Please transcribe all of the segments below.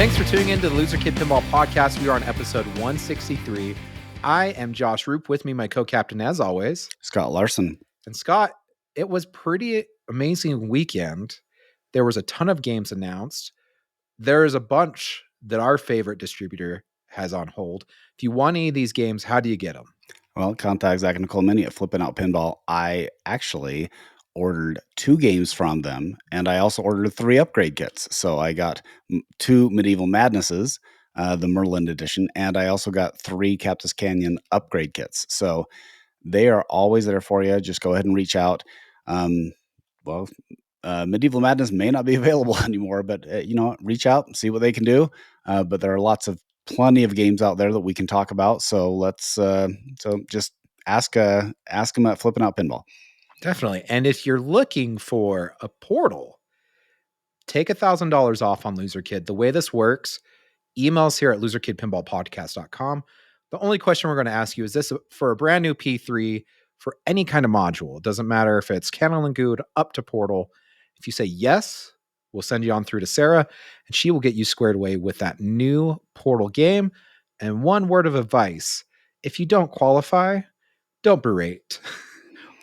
Thanks for tuning in to the Loser Kid Pinball Podcast. We are on episode 163. I am Josh Roop. With me, my co-captain, as always, Scott Larson. And Scott, it was pretty amazing weekend. There was a ton of games announced. There is a bunch that our favorite distributor has on hold. If you want any of these games, how do you get them? Well, contact Zach and Nicole Mini at Flippin' Out Pinball. I actually ordered 2 games from them, and I also ordered 3 upgrade kits. So I got 2 Medieval Madnesses, the Merlin edition, and I also got 3 Cactus Canyon upgrade kits. So they are always there for you. Just go ahead and reach out. Medieval Madness may not be available anymore, but reach out and see what they can do. But there are plenty of games out there that we can talk about. So let's just ask them at Flippin' Out Pinball. Definitely. And if you're looking for a portal, take $1,000 off on Loser Kid. The way this works, emails here at loserkidpinballpodcast.com. The only question we're going to ask you is this for a brand new P3 for any kind of module. It doesn't matter if it's Canon and Good up to Portal. If you say yes, we'll send you on through to Sarah, and she will get you squared away with that new Portal game. And one word of advice: if you don't qualify, don't berate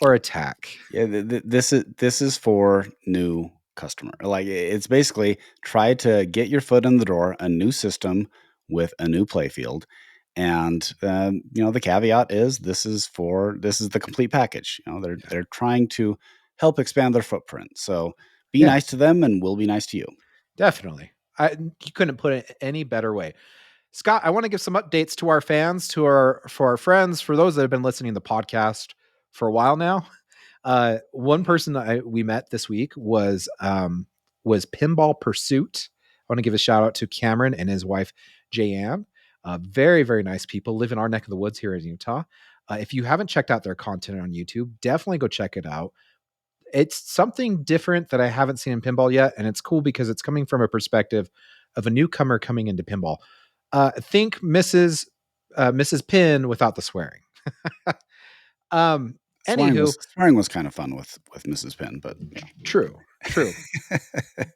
or attack. Yeah, this is for new customer. Like, it's basically try to get your foot in the door, a new system with a new playfield. And the caveat is this is the complete package. They're trying to help expand their footprint. So be nice to them, and we'll be nice to you. Definitely. You couldn't put it any better way. Scott, I want to give some updates to our fans, for our friends, for those that have been listening to the podcast for a while now. One person we met this week was Pinball Pursuit. I want to give a shout out to Cameron and his wife, Jayanne. Very, very nice people, live in our neck of the woods here in Utah. If you haven't checked out their content on YouTube, definitely go check it out. It's something different that I haven't seen in pinball yet, and it's cool because it's coming from a perspective of a newcomer coming into pinball. Think Mrs. Pin without the swearing. Swearing was kind of fun with Mrs. Pin, but true.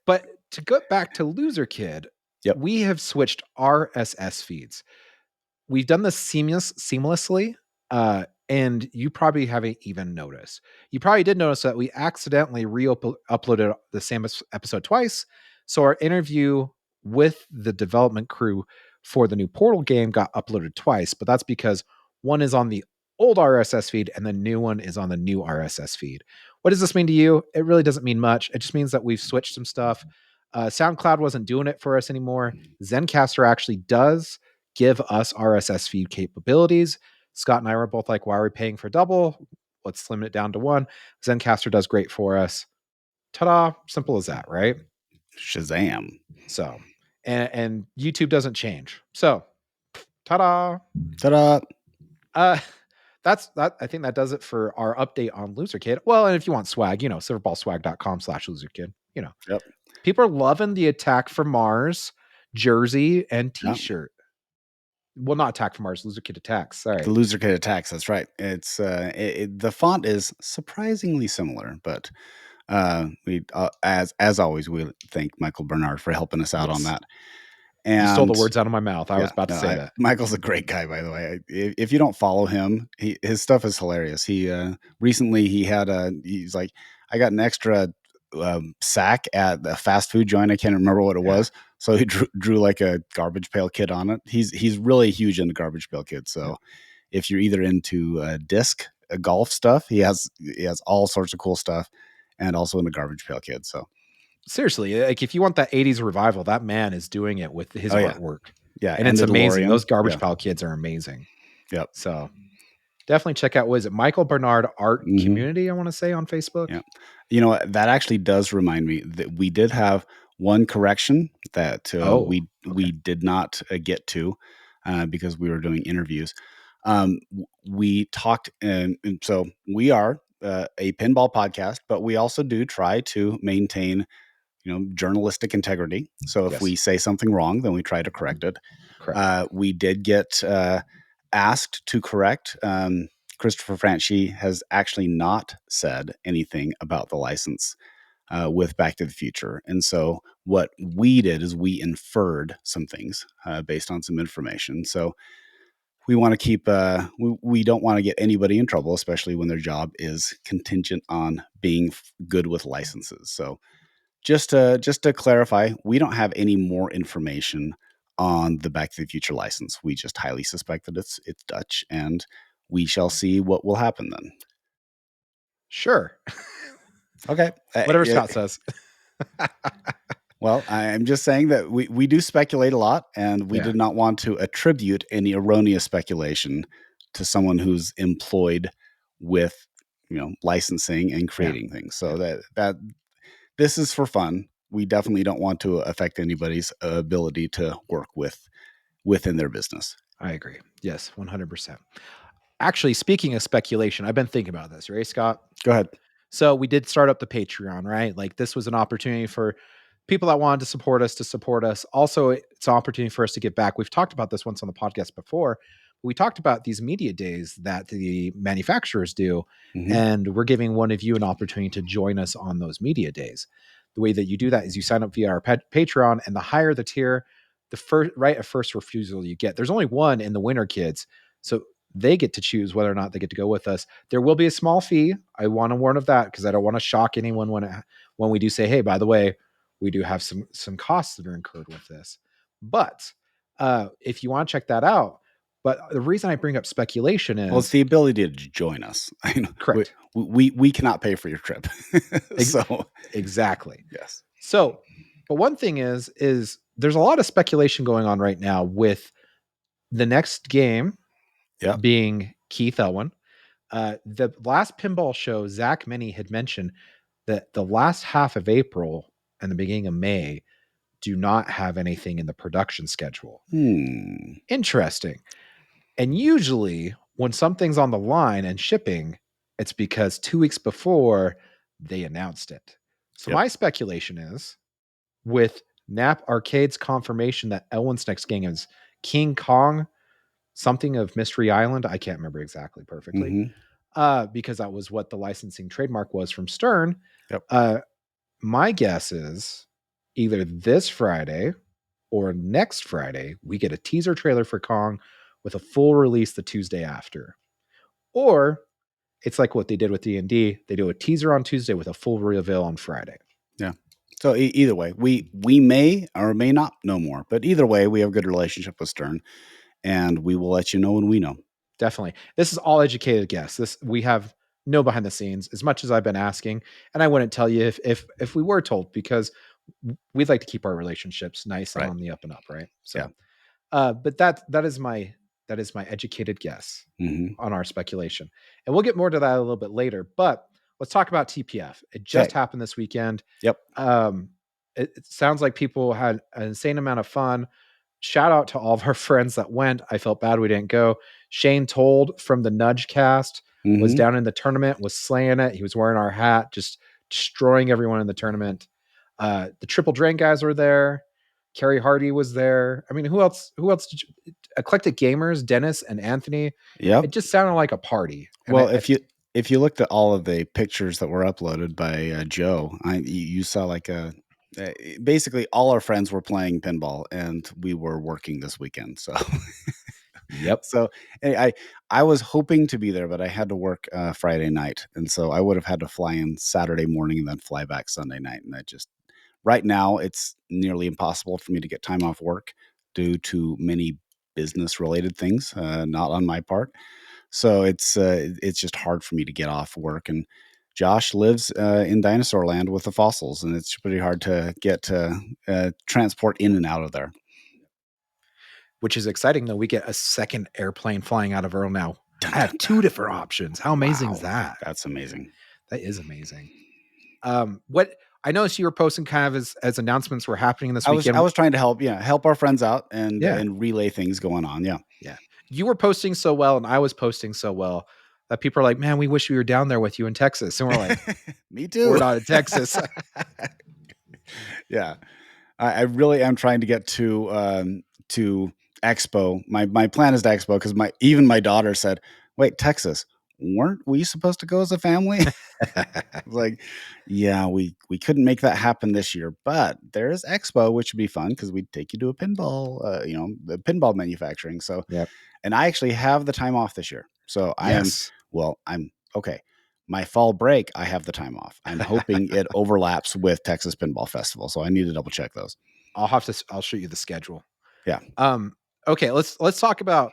But to go back to Loser Kid, we have switched RSS feeds. We've done this seamlessly, and you probably haven't even noticed. You probably did notice that we accidentally uploaded the same episode twice. So our interview with the development crew for the new Portal game got uploaded twice, but that's because one is on the old RSS feed and the new one is on the new RSS feed. What does this mean to you? It really doesn't mean much. It just means that we've switched some stuff. SoundCloud wasn't doing it for us anymore. Zencaster actually does give us RSS feed capabilities. Scott and I were both like, why are we paying for double? Let's limit it down to one. Zencaster does great for us. Ta-da. Simple as that, right? Shazam. So, and YouTube doesn't change. So, ta-da. Ta-da. That's that. I think that does it for our update on Loser Kid. Well, and if you want swag, silverballswag.com/loserkid. Yep. People are loving the Attack from Mars jersey and t-shirt. Well, not Attack from Mars, Loser Kid Attacks. Sorry. The Loser Kid Attacks. That's right. It's the font is surprisingly similar, but we as always, we thank Michael Bernard for helping us out on that. And you stole the words out of my mouth. I was about to say that. Michael's a great guy, by the way. If you don't follow him, his stuff is hilarious. He recently he's like, I got an extra sack at the fast food joint. I can't remember what it was. So he drew like a Garbage Pail Kid on it. He's really huge into Garbage Pail Kids. So if you're either into golf stuff, he has all sorts of cool stuff, and also into Garbage Pail Kid. So seriously, like if you want that 80s revival, that man is doing it with his artwork. Yeah. And it's amazing. Those Garbage Pail Kids are amazing. Yep. So definitely check out, what is it? Michael Bernard Art Community, I want to say, on Facebook. Yeah. You know, that actually does remind me that we did have one correction that we did not get to because we were doing interviews. We talked, and so we are a pinball podcast, but we also do try to maintain, journalistic integrity. So if we say something wrong, then we try to correct it. Correct. We did get asked to correct. Christopher Franchi has actually not said anything about the license. with Back to the Future. And so what we did is we inferred some things based on some information. So we want to keep we don't want to get anybody in trouble, especially when their job is contingent on being good with licenses. So just to clarify, we don't have any more information on the Back to the Future license. We just highly suspect that it's Dutch, and we shall see what will happen then. Sure. Okay. Whatever Scott says. Well, I'm just saying that we do speculate a lot, and we did not want to attribute any erroneous speculation to someone who's employed with, licensing and creating things. So that this is for fun. We definitely don't want to affect anybody's ability to work within their business. I agree. Yes, 100%. Actually, speaking of speculation, I've been thinking about this, right, Scott? Go ahead. So we did start up the Patreon, right? Like this was an opportunity for people that wanted to support us. Also, it's an opportunity for us to give back. We've talked about this once on the podcast before. We talked about these media days that the manufacturers do, and we're giving one of you an opportunity to join us on those media days. The way that you do that is you sign up via our Patreon, and the higher the tier, the first right of first refusal you get. There's only one in the winter, kids. So they get to choose whether or not they get to go with us. There will be a small fee. I want to warn of that because I don't want to shock anyone when we do say, hey, by the way, we do have some costs that are incurred with this. But if you want to check that out, but the reason I bring up speculation is, well, it's the ability to join us. Correct. We cannot pay for your trip. So exactly. Yes. So, but one thing is there's a lot of speculation going on right now with the next game being Keith Elwin. The last pinball show, Zach Meny had mentioned that the last half of April and the beginning of May do not have anything in the production schedule. Interesting. And usually when something's on the line and shipping, it's because 2 weeks before they announced it. So my speculation is with Nap Arcade's confirmation that Elwin's next game is King Kong, something of Mystery Island. I can't remember exactly perfectly. Because that was what the licensing trademark was from Stern. My guess is either this Friday or next Friday, we get a teaser trailer for Kong with a full release the Tuesday after. Or it's like what they did with D&D. They do a teaser on Tuesday with a full reveal on Friday. Yeah. So either way, we may or may not know more, but either way, we have a good relationship with Stern, and we will let you know when we know. Definitely. This is all educated guess. We have no behind the scenes as much as I've been asking, and I wouldn't tell you if we were told, because we'd like to keep our relationships nice and on the up and up, right? So, but that is my educated guess on our speculation, and we'll get more to that a little bit later. But let's talk about TPF. It just happened this weekend. It sounds like people had an insane amount of fun. Shout out to all of our friends that went. I felt bad we didn't go. Shane Told from the Nudge cast was down in the tournament, was slaying it. He was wearing our hat, just destroying everyone in the tournament. The Triple Drain guys were there. Kerry Hardy was there. I mean, who else? Eclectic Gamers, Dennis and Anthony. It just sounded like a party. Well, if you looked at all of the pictures that were uploaded by Joe, you saw like basically all our friends were playing pinball, and we were working this weekend. So, So I was hoping to be there, but I had to work Friday night, and so I would have had to fly in Saturday morning and then fly back Sunday night. And right now it's nearly impossible for me to get time off work due to many business related things, not on my part. So it's just hard for me to get off work. And Josh lives in Dinosaur Land with the fossils, and it's pretty hard to get transport in and out of there. Which is exciting, though. We get a second airplane flying out of Earl now. I have 2 different options. How amazing is that? That's amazing. That is amazing. What I noticed you were posting kind of as announcements were happening this weekend. I was trying to help our friends out and relay things going on. Yeah. You were posting so well, and I was posting so well that people are like, man, we wish we were down there with you in Texas. And we're like, me too. We're not in Texas. Yeah. I really am trying to get to Expo. My plan is to Expo because even my daughter said, wait, Texas, weren't we supposed to go as a family? Like, yeah, we couldn't make that happen this year, but there's Expo, which would be fun because we'd take you to a pinball, the pinball manufacturing. So, Yep. and I actually have the time off this year. So Yes. I'm okay. My fall break, I have the time off. I'm hoping it overlaps with Texas Pinball Festival. So I need to double check those. I'll shoot you the schedule. Yeah. Um, okay, let's talk about,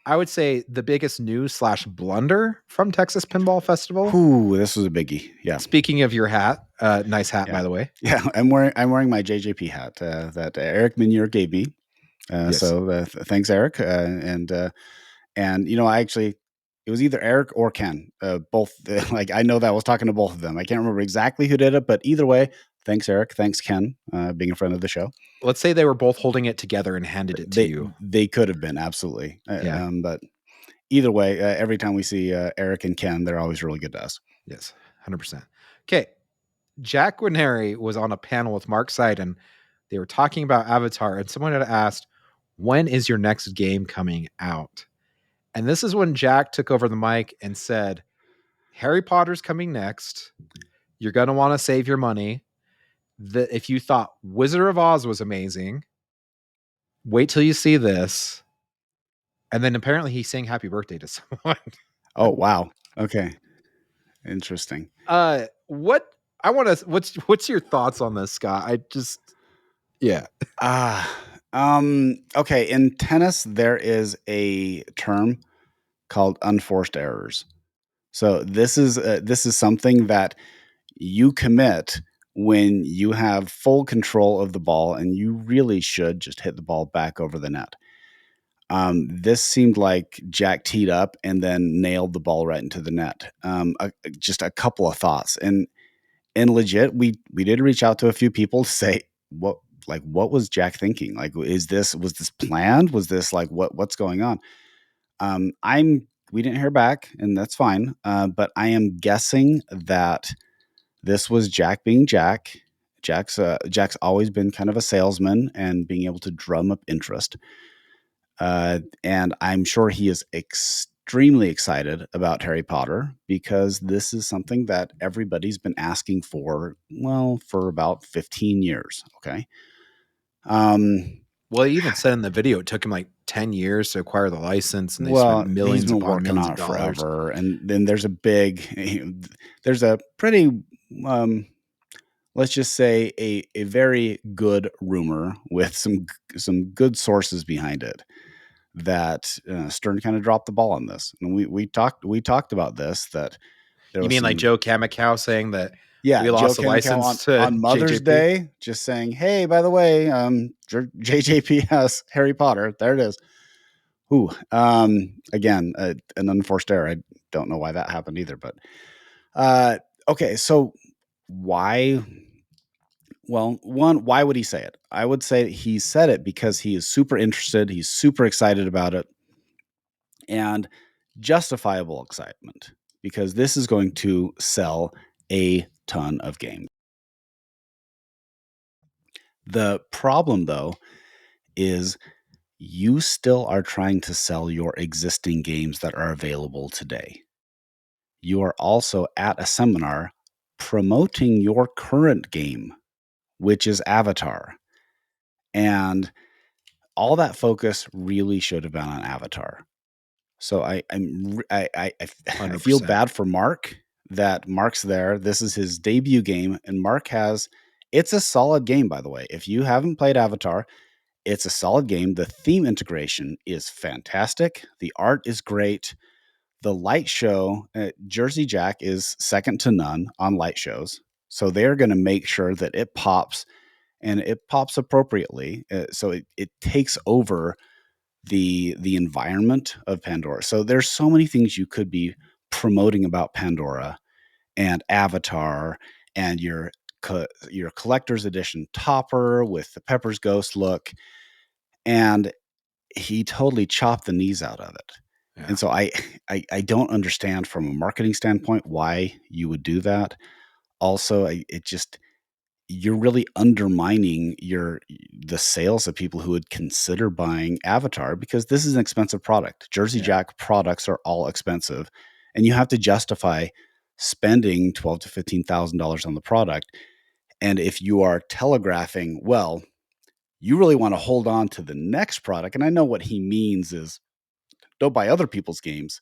I would say, the biggest news slash blunder from Texas Pinball Festival. Whew, this was a biggie. Yeah. Speaking of your hat, nice hat, Yeah. by the way. Yeah. I'm wearing my JJP hat that Eric Minier gave me. Yes. Thanks, Eric. And I actually, it was either Eric or Ken. Both like I know that I was talking to both of them. I can't remember exactly who did it, but either way, thanks, Eric. Thanks, Ken, being a friend of the show. Let's say they were both holding it together and handed it to They you. they could have been absolutely. Yeah. But either way, every time we see Eric and Ken, they're always really good to us. Yes, 100%. Okay. Jack Guarneri was on a panel with Mark Seiden. They were talking about Avatar, and someone had asked, when is your next game coming out? And this is when Jack took over the mic and said, Harry Potter's coming next. You're going to want to save your money. If you thought Wizard of Oz was amazing, wait till you see this. And then apparently he sang happy birthday to someone. Oh, wow. Okay. Interesting. What I want to, what's your thoughts on this, Scott? Yeah. Okay. In tennis, there is a term called unforced errors. So this is something that you commit when you have full control of the ball, and you really should just hit the ball back over the net. This seemed like Jack teed up and then nailed the ball right into the net. Just a couple of thoughts, and legit, we did reach out to a few people to say what was Jack thinking? Like, was this planned? Was this like what's going on? We didn't hear back, and that's fine. But I am guessing that this was Jack being Jack. Jack's always been kind of a salesman and being able to drum up interest. And I'm sure he is extremely excited about Harry Potter because this is something that everybody's been asking for, well, for about 15 years. Okay. Well, he even said in the video it took him like 10 years to acquire the license, and they spent Well, he's millions been upon working millions on of it dollars. forever, and then there's a pretty, let's just say a very good rumor with some good sources behind it that Stern kind of dropped the ball on this, and we talked about this, that there You was mean like Joe Kamikaze saying that we Joe lost the Chemical license to on Mother's JJP? Day, just saying, hey, by the way, JJP has Harry Potter. There it is. Ooh, again, an unforced error. I don't know why that happened either, but okay. So why? Well, one, why would he say it? I would say he said it because he is super interested. He's super excited about it, and justifiable excitement because this is going to sell a ton of games. The problem, though, is you still are trying to sell your existing games that are available today. You are also at a seminar promoting your current game, which is Avatar. And all that focus really should have been on Avatar. So I feel 100%. bad for Mark that Mark's there. This is his debut game, and it's a solid game, by the way. If you haven't played Avatar, it's a solid game. The theme integration is fantastic. The art is great. The light show, Jersey Jack is second to none on light shows. So they're going to make sure that it pops, and it pops appropriately. So it takes over the environment of Pandora. So there's so many things you could be promoting about Pandora and Avatar and your collector's edition topper with the Pepper's Ghost look. And he totally chopped the knees out of it. Yeah. And so I don't understand from a marketing standpoint why you would do that. Also, you're really undermining the sales of people who would consider buying Avatar because this is an expensive product. Jersey Jack products are all expensive, and you have to justify spending $12 to $15,000 on the product. And if you are telegraphing, well, you really want to hold on to the next product. And I know what he means is don't buy other people's games,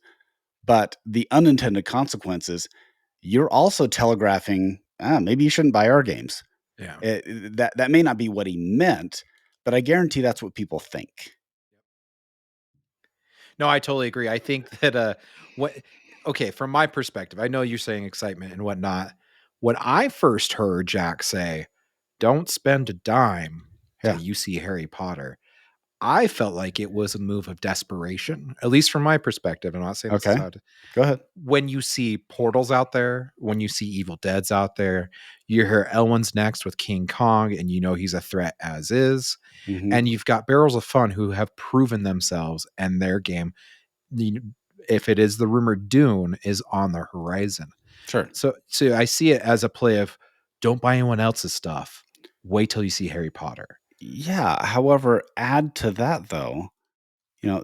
but the unintended consequences, you're also telegraphing, maybe you shouldn't buy our games. Yeah. That may not be what he meant, but I guarantee that's what people think. No, I totally agree. I think that what okay, from my perspective, I know you're saying excitement and whatnot. When I first heard Jack say, "Don't spend a dime till Yeah. you see Harry Potter," I felt like it was a move of desperation, at least from my perspective. I'm not saying this is Okay. how to Go ahead. when you see Portals out there, when you see Evil Dead's out there, you hear Elwyn's next with King Kong, and you know he's a threat as is. Hmm. And you've got Barrels of Fun who have proven themselves and their game. If it is the rumored Dune is on the horizon. Sure. So I see it as a play of don't buy anyone else's stuff. Wait till you see Harry Potter. Yeah. However, add to that though,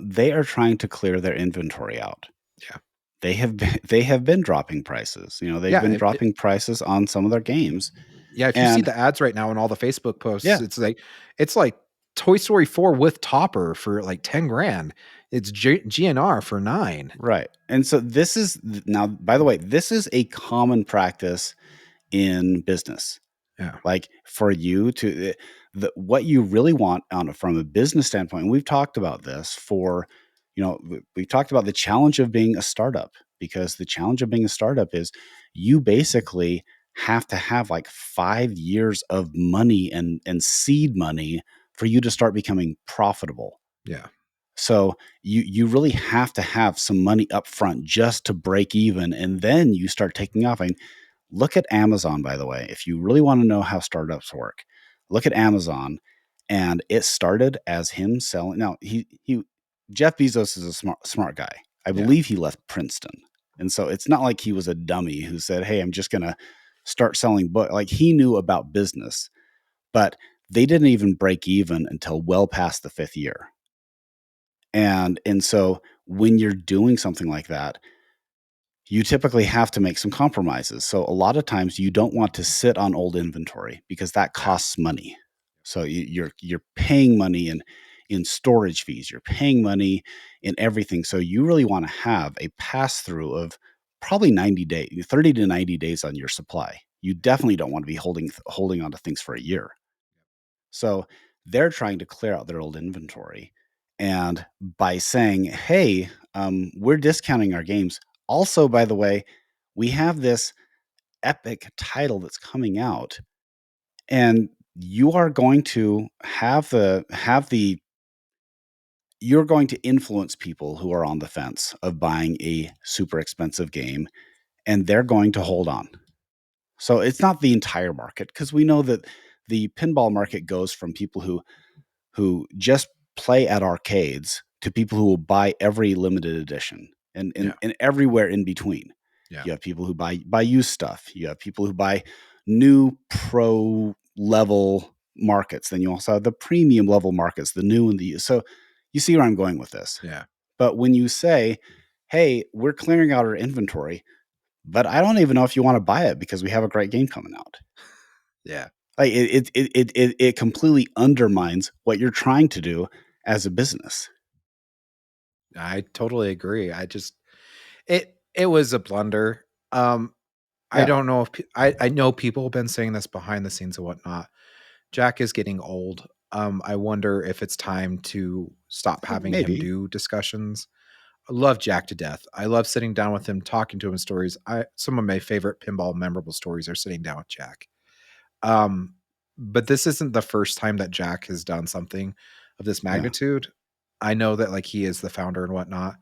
they are trying to clear their inventory out. Yeah. They have been dropping prices. They've Yeah. been dropping prices on some of their games. Yeah, if you see And the ads right now and all the Facebook posts, yeah, it's like Toy Story 4 with Topper for like 10 grand. It's GNR for 9. right. And so this is now, by the way, this is a common practice in business. Yeah. Like for you to what you really want from a business standpoint, and we've talked about this we've talked about the challenge of being a startup, because the challenge of being a startup is you basically have to have like 5 years of money and seed money for you to start becoming profitable. Yeah. So you really have to have some money up front just to break even, and then you start taking off. And look at Amazon, by the way. If you really want to know how startups work, look at Amazon. And it started as him selling. Now he Jeff Bezos is a smart guy. I Yeah. believe he left Princeton, and so it's not like he was a dummy who said, "Hey, I'm just gonna start selling books." Like, he knew about business, but they didn't even break even until well past the fifth year. And so when you're doing something like that, you typically have to make some compromises. So a lot of times you don't want to sit on old inventory because that Yeah. costs money. So you're paying money in storage fees, you're paying money in everything. So you really want to have a pass through of probably 90 days, 30 to 90 days on your supply. You definitely don't want to be holding on to things for a year. So they're trying to clear out their old inventory. And by saying, hey, we're discounting our games. Also, by the way, we have this epic title that's coming out, and you are going to you're going to influence people who are on the fence of buying a super expensive game, and they're going to hold on. So it's not the entire market, because we know that the pinball market goes from people who just play at arcades to people who will buy every limited edition, and Yeah. and everywhere in between. Yeah. You have people who buy used stuff. You have people who buy new pro level markets. Then you also have the premium level markets, the new and the used. So you see where I'm going with this. Yeah. But when you say, hey, we're clearing out our inventory, but I don't even know if you want to buy it because we have a great game coming out. Yeah. Like, it completely undermines what you're trying to do as a business. I totally agree. It was a blunder. I Yeah, don't know if I know people have been saying this behind the scenes and whatnot. Jack is getting old. I wonder if it's time to stop having him maybe. do discussions. I love Jack to death. I love sitting down with him, talking to him stories. Some of my favorite pinball memorable stories are sitting down with Jack. Um, but this isn't the first time that Jack has done something of this Yeah. magnitude. I know that like he is the founder and whatnot.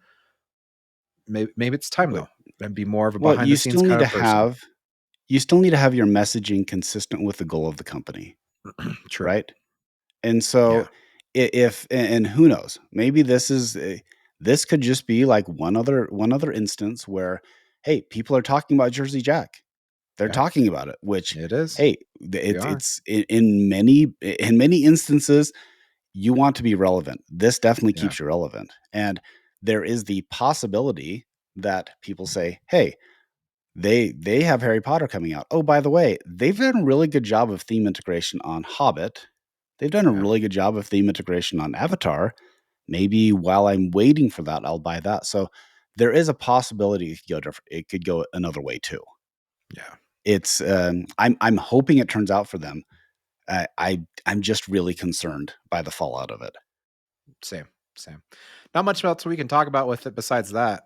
Maybe it's time But though, and be more of a well, behind the scenes kind of person. you still need to have your messaging consistent with the goal of the company, True. right? And so Yeah. if and who knows, maybe this could just be like one other instance where, hey, people are talking about Jersey Jack. They're Yeah. talking about it, which, It is. hey, They are. it's in many instances you want to be relevant. This definitely Yeah. keeps you relevant. And there is the possibility that people say, hey, They have Harry Potter coming out. Oh, by the way, they've done a really good job of theme integration on Hobbit. They've done a Yeah. really good job of theme integration on Avatar. Maybe while I'm waiting for that, I'll buy that. So there is a possibility it could go another way too. Yeah. It's I'm hoping it turns out for them. I'm just really concerned by the fallout of it. Same. Not much else we can talk about with it besides that.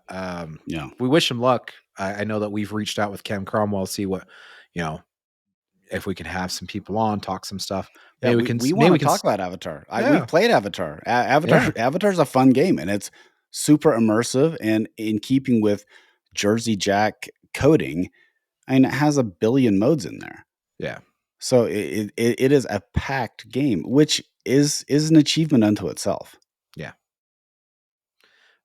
Yeah. We wish him luck. I know that we've reached out with Ken Cromwell, see what, you know, if we can have some people on, talk some stuff. Yeah, we Maybe wanna we can, talk about Avatar. We've yeah, played Avatar. yeah, Avatar's a fun game, and it's super immersive and in keeping with Jersey Jack coding, and it has a billion modes in there. yeah, So it is a packed game, which is an achievement unto itself. yeah.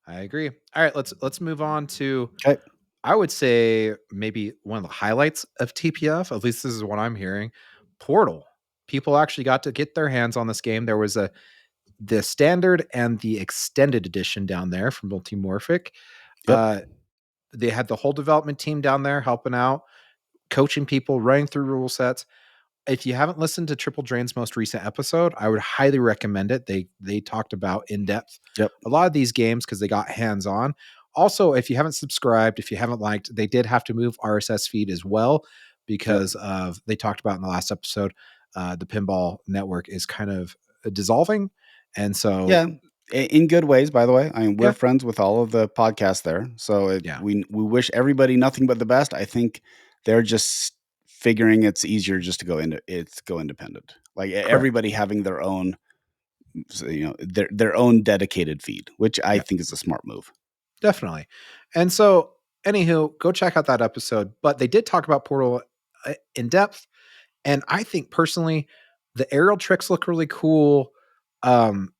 I agree. All right, let's move on to, 'Kay. I would say, maybe one of the highlights of TPF, at least this is what I'm hearing, Portal. People actually got to get their hands on this game. There was the standard and the extended edition down there from Multimorphic. Yep, Uh, they had the whole development team down there helping out, coaching people, running through rule sets. If you haven't listened to Triple Drain's most recent episode, I would highly recommend it. They talked about in depth yep, a lot of these games because they got hands on. Also, if you haven't subscribed, if you haven't liked, they did have to move RSS feed as well yep. because of, they talked about in the last episode, the pinball network is kind of dissolving, and so Yeah, in good ways, by the way. I mean, we're yeah, friends with all of the podcasts there, so yeah, we wish everybody nothing but the best. I think they're just figuring it's easier just to go independent. Like correct, everybody having their own, their own dedicated feed, which I yeah, think is a smart move. definitely. And so, anywho, go check out that episode. But they did talk about Portal in depth. And I think personally, the aerial tricks look really cool. Um,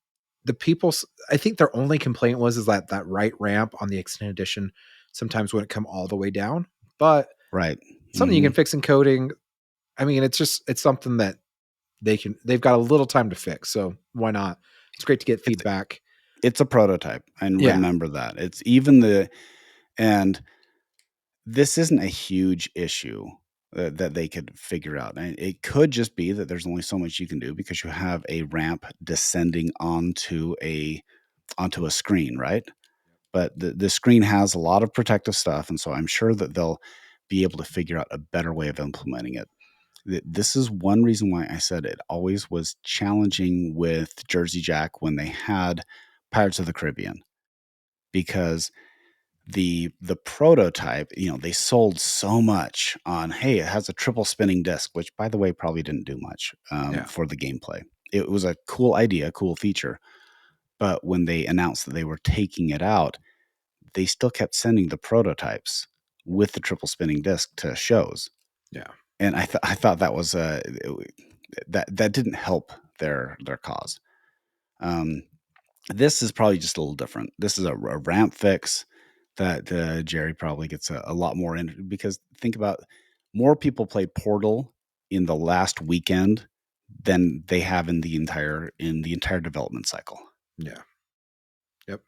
the people, I think their only complaint was is that right ramp on the extended edition sometimes wouldn't come all the way down, but Right. something you Hmm. can fix in coding. I mean, it's something that they've got a little time to fix, so why not? It's great to get It's feedback. it's a prototype, and Yeah, remember that. It's even the and this isn't a huge issue that they could figure out. And it could just be that there's only so much you can do because you have a ramp descending onto a screen, right? But the screen has a lot of protective stuff, and so I'm sure that they'll be able to figure out a better way of implementing it. This is one reason why I said it always was challenging with Jersey Jack when they had Pirates of the Caribbean because the prototype, they sold so much on, hey, it has a triple spinning disc, which by the way probably didn't do much yeah, for the gameplay. It was a cool idea, cool feature, but when they announced that they were taking it out, they still kept sending the prototypes with the triple spinning disc to shows, yeah, and I thought that was that didn't help their cause. Um, this is probably just a little different. This is a ramp fix that Jerry probably gets a lot more in because think about more people played Portal in the last weekend than they have in the entire development cycle. yeah. Yep.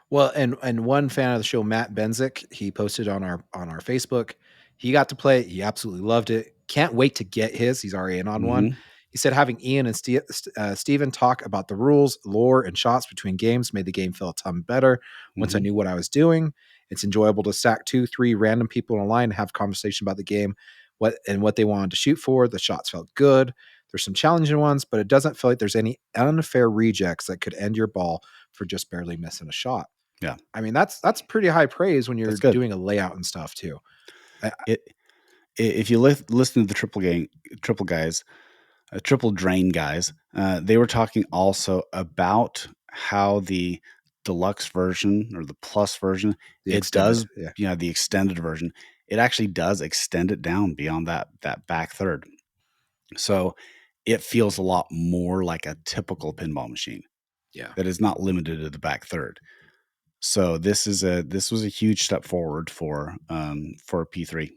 Well, and one fan of the show, Matt Benzik, he posted on our Facebook. He got to play it. He absolutely loved it. Can't wait to get his. He's already in on one. Hmm. He said having Ian and Steven talk about the rules, lore, and shots between games made the game feel a ton better. Once I Hmm. knew what I was doing, it's enjoyable to stack 2, 3 random people in a line and have conversation about the game, what they wanted to shoot for. The shots felt good. There's some challenging ones, but it doesn't feel like there's any unfair rejects that could end your ball for just barely missing a shot. Yeah, I mean, that's pretty high praise when you're that's good. doing a layout and stuff too. I It if you listen to the triple guys, triple drain guys, they were talking also about how the deluxe version or the plus version, the it extended, does, yeah, the extended version, it actually does extend it down beyond that back third. So it feels a lot more like a typical pinball machine yeah, that is not limited to the back third. So this was a huge step forward for P3.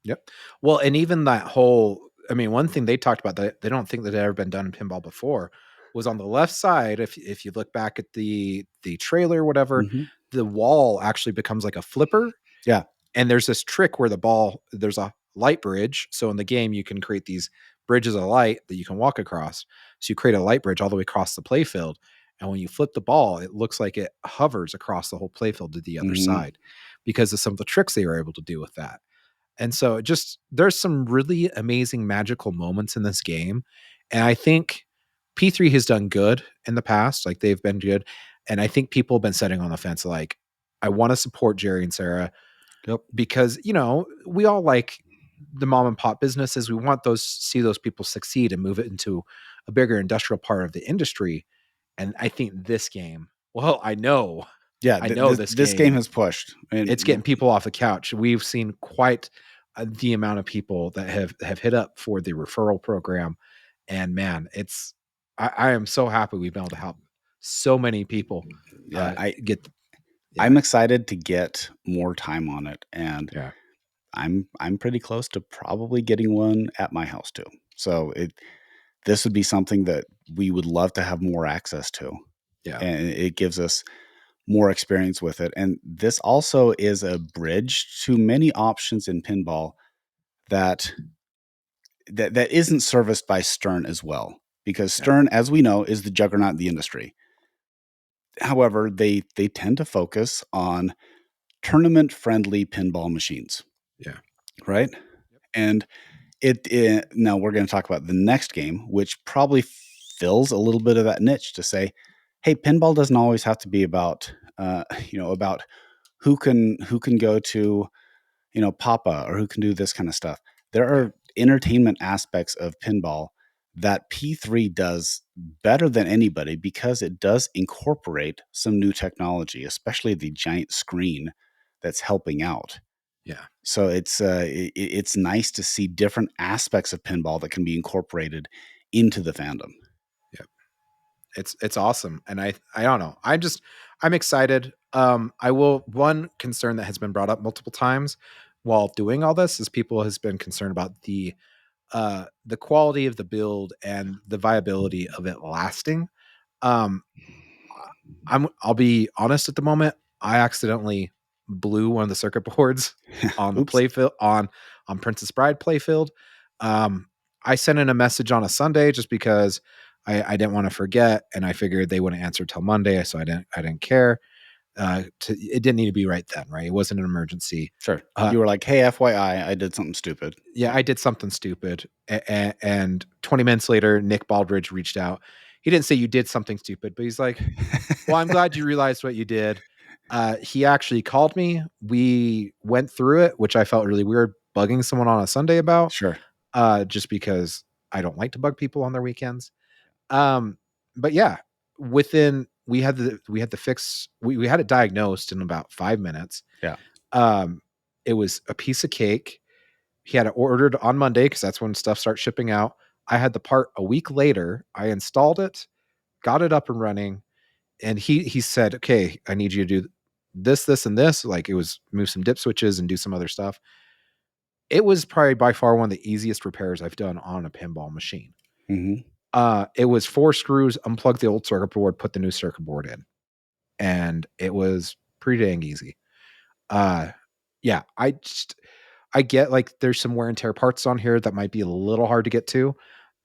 yep. Well, and even that whole, I mean, one thing they talked about that they don't think that had ever been done in pinball before was on the left side. If you look back at the trailer, or whatever, Hmm. the wall actually becomes like a flipper. Yeah. And there's this trick where there's a light bridge. So in the game, you can create these bridges of light that you can walk across. So you create a light bridge all the way across the playfield. And when you flip the ball, it looks like it hovers across the whole playfield to the other Mhm. side because of some of the tricks they were able to do with that. And so there's some really amazing magical moments in this game. And I think P3 has done good in the past. Like they've been good. And I think people have been sitting on the fence like, I want to support Jerry and Sarah Yep. because, we all like the mom and pop businesses. We want see those people succeed and move it into a bigger industrial part of the industry. And I think this game, well, Yeah, I know this this game game, has pushed, it's and getting people off the couch. We've seen quite the amount of people that have hit up for the referral program, and man, I am so happy we've been able to help so many people yeah, get. Yeah, I'm excited to get more time on it, and yeah, I'm pretty close to probably getting one at my house too. So this would be something that we would love to have more access to, yeah, and it gives us more experience with it. And this also is a bridge to many options in pinball that that isn't serviced by Stern as well, because yeah, Stern, as we know, is the juggernaut in the industry. However, they tend to focus on tournament friendly pinball machines, yeah, right? yep, And now we're going to talk about the next game, which probably fills a little bit of that niche to say, hey, pinball doesn't always have to be about about who can go to Papa, or who can do this kind of stuff. There yeah, are entertainment aspects of pinball that P3 does better than anybody, because it does incorporate some new technology, especially the giant screen that's helping out. yeah, So it's nice to see different aspects of pinball that can be incorporated into the fandom. yeah. It's awesome, and I don't know. I'm excited. I will. One concern that has been brought up multiple times while doing all this is people has been concerned about the quality of the build and the viability of it lasting. Um, I'll be honest at the moment. I accidentally blew one of the circuit boards on the Oops. playfield on Princess Bride playfield. Um, I sent in a message on a Sunday just because I didn't want to forget, and I figured they wouldn't answer till Monday, so I didn't care. It didn't need to be right then, right? It wasn't an emergency. Sure. Uh, You were like, hey, FYI, I did something stupid. yeah, I did something stupid. And 20 minutes later, Nick Baldridge reached out. He didn't say you did something stupid, but he's like, well, I'm glad you realized what you did. He actually called me. We went through it, which I felt really weird bugging someone on a Sunday about, Sure. just because I don't like to bug people on their weekends. Um, but yeah, we had the fix. We had it diagnosed in about 5 minutes. Yeah. Um, it was a piece of cake. He had it ordered on Monday because that's when stuff starts shipping out. I had the part a week later. I installed it, got it up and running, and he said, "Okay, I need you to do this, this, and this." Like it was move some dip switches and do some other stuff. It was probably by far one of the easiest repairs I've done on a pinball machine. Hmm. It was 4 screws, unplug the old circuit board, put the new circuit board in, and it was pretty dang easy. Uh, yeah, I get like there's some wear and tear parts on here that might be a little hard to get to.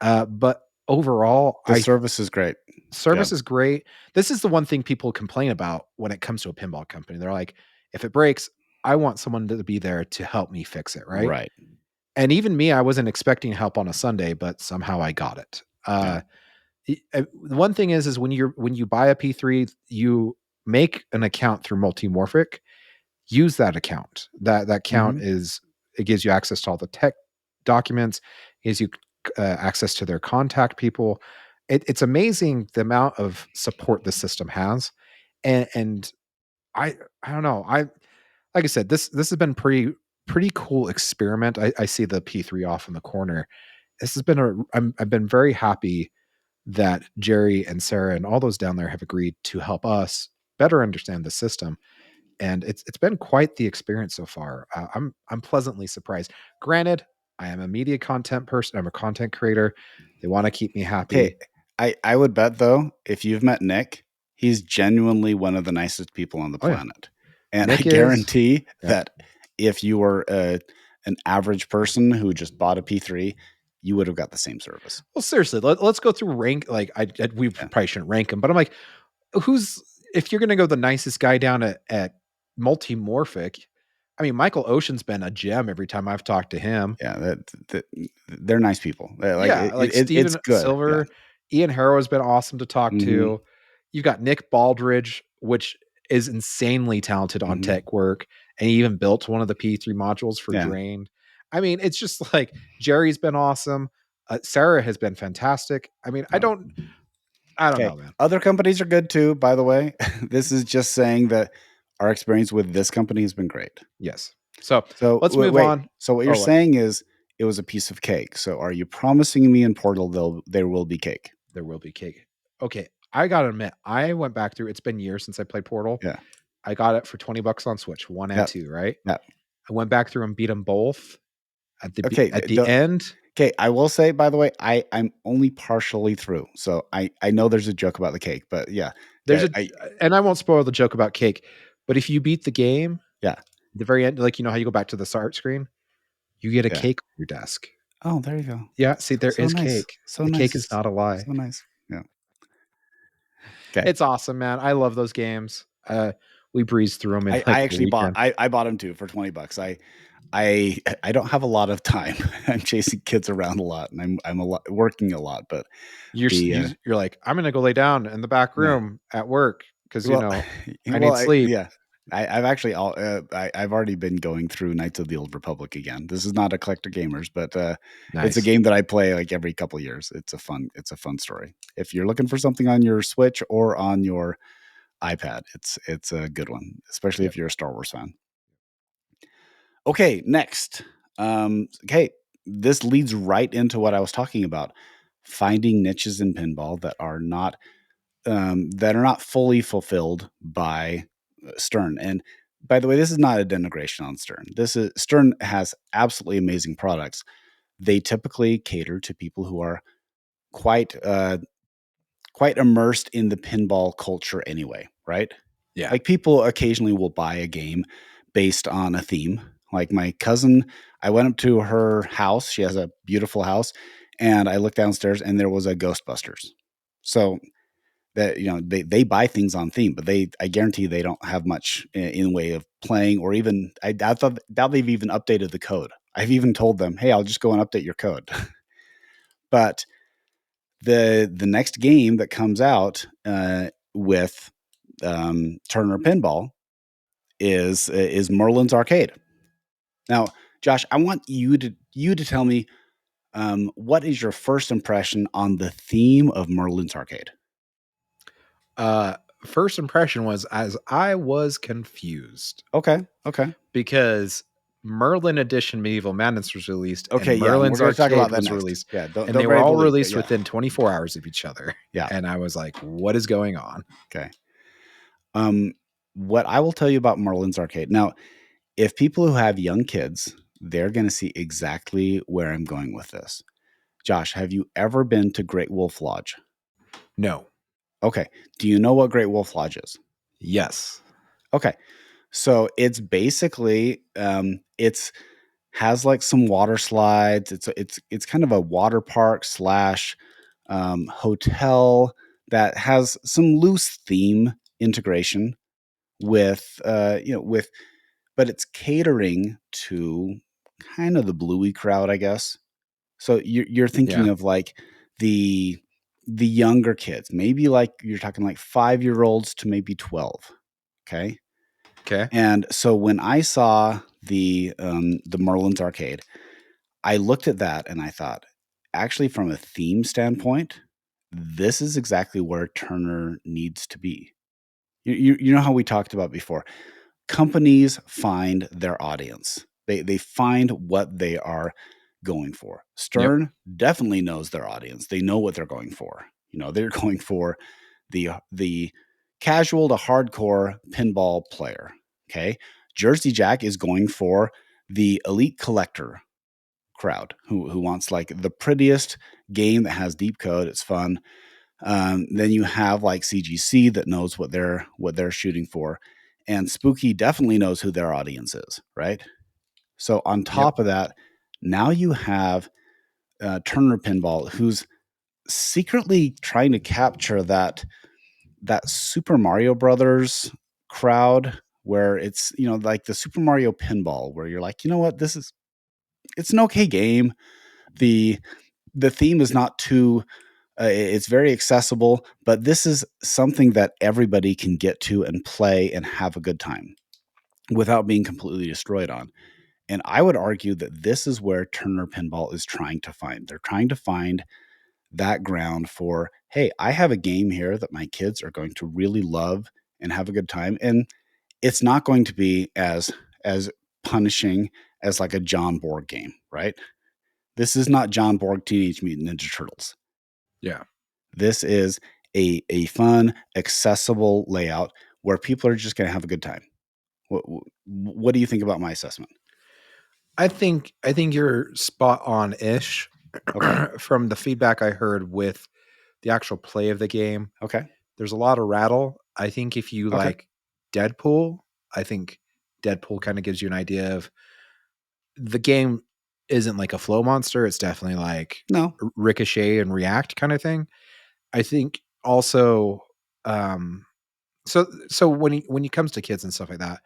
But overall, The I service is great. Yeah. service is great. This is the one thing people complain about when it comes to a pinball company. They're like, if it breaks, I want someone to be there to help me fix it, right? Right. And even me, I wasn't expecting help on a Sunday, but somehow I got it. Yeah. The one thing is when you buy a P3, you make an account through Multimorphic. Use that account. That account Hmm. is it gives you access to all the tech documents, gives you access to their contact people. It's amazing the amount of support the system has, and I I don't know. Like I said, this has been pretty cool experiment. I see the P3 off in the corner. This has been I've been very happy that Jerry and Sarah and all those down there have agreed to help us better understand the system, and it's been quite the experience so far. I'm pleasantly surprised. Granted, I am a media content person. I'm a content creator. They want to keep me Hey, happy. I would bet though, if you've met Nick, he's genuinely one of the nicest people on the Oh yeah, planet. And I Nick is. guarantee Yeah, that if you were an average person who just bought a P3, you would have got the same service. Well, seriously, let's go through rank. Like, we Yeah. probably shouldn't rank them, but I'm like, who's if you're gonna go the nicest guy down at multimorphic? I mean, Michael Ocean's been a gem every time I've talked to him. Yeah, they're nice people. Like Yeah, like it's Steven good. Yeah. Silver, Ian Harrow has been awesome to talk Hmm. to. You've got Nick Baldridge, which is insanely talented on Hmm. tech work, and he even built one of the P3 modules for Yeah. Drained. I mean, it's just like Jerry's been awesome. Sarah has been fantastic. I mean, I don't Okay. know, man. Other companies are good too, by the way. This is just saying that our experience with this company has been great. Yes. So So let's move wait. on. So what you're Oh, what? saying is it was a piece of cake. So are you promising me in Portal there will be cake? There will be cake. Okay, I gotta admit, I went back through. It's been years since I played Portal. Yeah. I got it for $20 on Switch, one and Yeah. two. Right. Yeah. I went back through and beat them both Okay. at the end. Okay, I will say, by the way, I'm only partially through, so I know there's a joke about the cake, but yeah, There's a, I and I won't spoil the joke about cake, but if you beat the game, yeah, the very end, like, you know how you go back to the start screen, you get a yeah. cake on your desk. Oh, there you go. Yeah, see, there So is nice, cake. so The cake is nice, not a lie. so nice. Yeah. Okay. It's awesome, man. I love those games. We breezed through them in I like a actually bought weekend. I bought them too for $20. I don't have a lot of time. I'm chasing kids around a lot, and I'm a lot working a lot, but the You're like, I'm gonna go lay down in the back yeah. room at work because Well, I need sleep. yeah. I've actually I've already been going through Knights of the Old Republic again. This is not Eclectic Gamers, but it's a Nice. game that I play like every couple of years. It's a fun story. If you're looking for something on your Switch or on your iPad, it's a good one, especially Yep. if you're a Star Wars fan. Okay, next. Okay, this leads right into what I was talking about: finding niches in pinball that are not fully fulfilled by Stern. And by the way, this is not a denigration on Stern. Stern has absolutely amazing products. They typically cater to people who are quite quite immersed in the pinball culture anyway, right? Yeah. Like people occasionally will buy a game based on a theme. Like my cousin, I went up to her house. She has a beautiful house, and I looked downstairs and there was a Ghostbusters. So that they buy things on theme, but I guarantee they don't have much in way of playing, or even I doubt they've even updated the code. I've even told them, hey, I'll just go and update your code. But the next game that comes out with Turner Pinball is Merlin's Arcade. Now, Josh, I want you to tell me what is your first impression on the theme of Merlin's Arcade? First impression was as I was confused Okay, okay. because Merlin Edition Medieval Madness was released and Okay, yeah, and we're Merlin's gonna talk about Arcade that was next. released, Yeah, and they don't were bury the all lead. released Yeah, within 24 hours of each other. yeah. And I was like, what is going on? Okay. Um, what I will tell you about Merlin's Arcade now, if people who have young kids, they're going to see exactly where I'm going with this. Josh, have you ever been to Great Wolf Lodge? No. Okay. Do you know what Great Wolf Lodge is? Yes. Okay. So it's basically it's has like some water slides. It's kind of a water park slash hotel that has some loose theme integration with but it's catering to kind of the bluey crowd, I guess. So you're Yeah. thinking of like the the younger kids, maybe like you're talking like 5-year olds to maybe 12. Okay. Okay. And so when I saw the Merlin's Arcade, I looked at that and I thought, actually, from a theme standpoint, this is exactly where Turner needs to be. You know how we talked about before. Companies find their audience. They find what they are going for. Yep. Stern definitely knows their audience. They know what they're going for. They're going for the casual to hardcore pinball player. Okay. Jersey Jack is going for the elite collector crowd who wants like the prettiest game that has deep code. It's fun. Then you have like CGC that knows what they're shooting for, and Spooky definitely knows who their audience is, right? So on Yep. top of that, now you have Turner Pinball, who's secretly trying to capture that Super Mario Brothers crowd, where it's, like the Super Mario Pinball, where you're like, you know what, it's an okay game. The theme is not too it's very accessible, but this is something that everybody can get to and play and have a good time without being completely destroyed on. And I would argue that this is where Turner Pinball is trying to find. They're trying to find that ground for, hey, I have a game here that my kids are going to really love and have a good time. And it's not going to be as punishing as like a John Borg game, right? This is not John Borg Teenage Mutant Ninja Turtles. Yeah. This is a fun, accessible layout where people are just going to have a good time. What do you think about my assessment? I think you're spot on ish. Okay. From the feedback I heard with the actual play of the game. Okay. There's a lot of rattle. I think if you Okay. like Deadpool, I think Deadpool kind of gives you an idea of the game isn't like a flow monster. It's definitely like No. ricochet and react kind of thing. I think also, um, so when it comes to kids and stuff like that,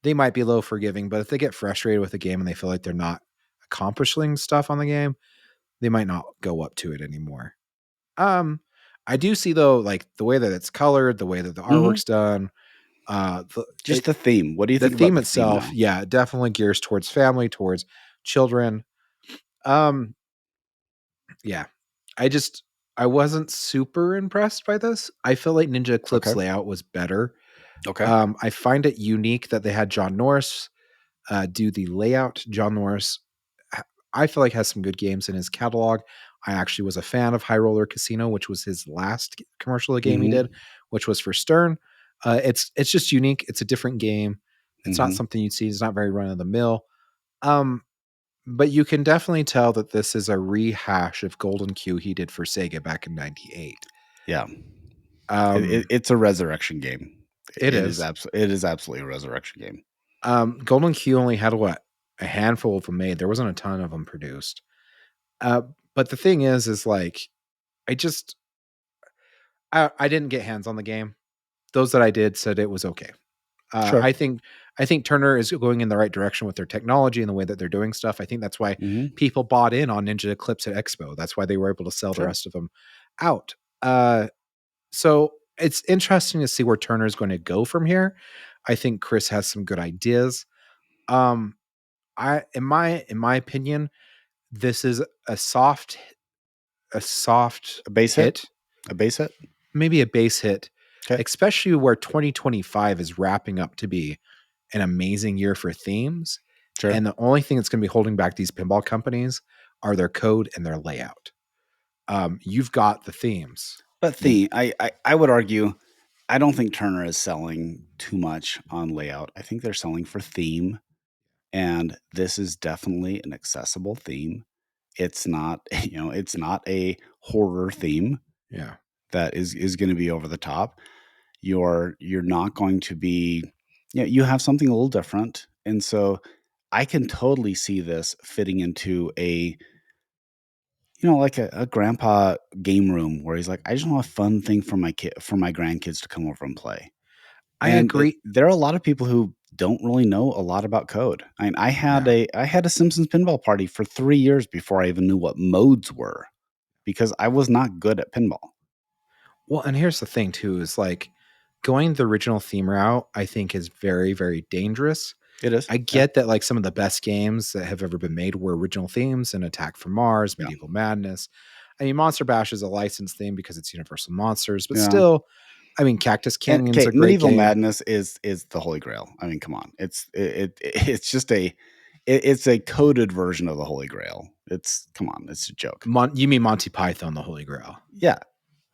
they might be a little forgiving, but if they get frustrated with the game and they feel like they're not accomplishing stuff on the game, they might not go up to it anymore. Um, I do see though, like the way that it's colored, the way that the Mm-hmm. artwork's done, Just the theme. What do you the think about theme the theme itself, now? yeah, it definitely gears towards family, towards children. Um, yeah, I just I wasn't super impressed by this. I feel like Ninja Okay. Eclipse layout was better. Okay. I find it unique that they had John Norris do the layout. John Norris, I feel like has some good games in his catalog. I actually was a fan of High Roller Casino, which was his last commercial game he Mm-hmm. did, which was for Stern. It's just unique. It's a different game. It's not Mm-hmm. something you'd see. It's not very run of the mill. Um, but you can definitely tell that this is a rehash of Golden Q he did for Sega back in '98. Yeah. Um, It's a resurrection game. it is. It is absolutely a resurrection game. Golden Q only had what, a handful of them made. There wasn't a ton of them produced. Uh, but the thing is like I just I didn't get hands on the game. Those that I did said it was okay. Sure. I think Turner is going in the right direction with their technology and the way that they're doing stuff. I think that's why Mm-hmm. people bought in on Ninja Eclipse at Expo. That's why they were able to sell the Sure. rest of them out. So it's interesting to see where Turner is going to go from here. I think Chris has some good ideas. Um, I in my opinion, this is a soft A base hit? hit, A base hit? maybe a base hit, Okay. especially where 2025 is wrapping up to be an amazing year for themes. Sure. And the only thing that's going to be holding back these pinball companies are their code and their layout. You've got the themes. But I would argue, I don't think Turner is selling too much on layout. I think they're selling for theme, and this is definitely an accessible theme. It's not, it's not a horror theme Yeah. that is going to be over the top. You're not going to be, you have something a little different, and so I can totally see this fitting into a, like a grandpa game room where he's like, I just want a fun thing for my grandkids to come over and play. I And agree. there are a lot of people who don't really know a lot about code. I mean, Yeah. I had a Simpsons pinball party for 3 years before I even knew what modes were, because I was not good at pinball. Well, and here's the thing too, is like going the original theme route, I think is very, very dangerous. It is. I Yeah. get that like some of the best games that have ever been made were original themes and Attack from Mars, Yeah. Medieval Madness. I mean, Monster Bash is a licensed theme because it's Universal Monsters, but Yeah. still, I mean, Cactus And Canyon's okay, a great Medieval game. Madness is the holy grail. I mean, come on. It's just it's a coded version of the Holy Grail. Come on, it's a joke. You mean Monty Python, the Holy Grail? Yeah.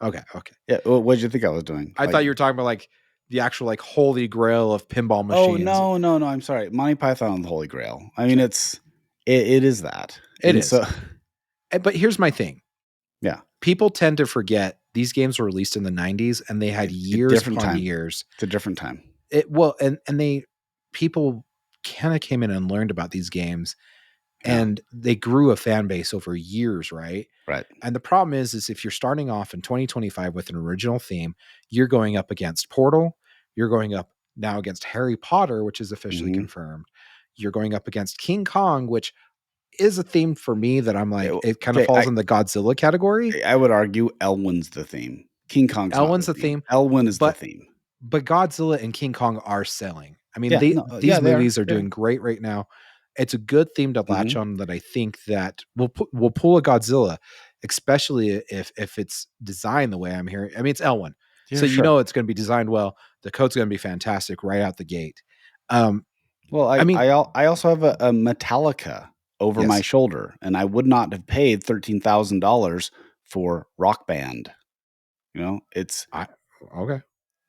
Okay, okay. Yeah. What did you think I was doing? I Like, thought you were talking about like the actual like Holy Grail of pinball oh machines. no, no, no, I'm sorry. Monty Python and the Holy Grail. I mean, Okay. it is that. It And is. so But here's my thing. yeah. People tend to forget these games were released in the 90s and they had years Different upon time. years. It's a different time. And they people kind of came in and learned about these games, Yeah. and they grew a fan base over years, right? Right. And the problem is if you're starting off in 2025 with an original theme, you're going up against Portal, you're going up now against Harry Potter, which is officially Mhm. confirmed. You're going up against King Kong, which is a theme for me that I'm like, it kind of Okay, falls in the Godzilla category. I would argue Elwyn's the theme. King Kong's not Elwyn's the the theme. theme, Elwyn is the but theme. Godzilla and King Kong are selling. I mean, Yeah, no, yeah, these they are. movies are Yeah. doing great right now. It's a good theme to latch Mhm. on that I think that will pull a Godzilla, especially if it's designed the way I'm hearing. I mean, it's Elwyn, so Yeah, you sure. know it's going to be designed well. The code's going to be fantastic right out the gate. Um, Well, I mean, I also have a Metallica over my yes, shoulder, and I would not have paid $13,000 for Rock Band. You know, it's I okay.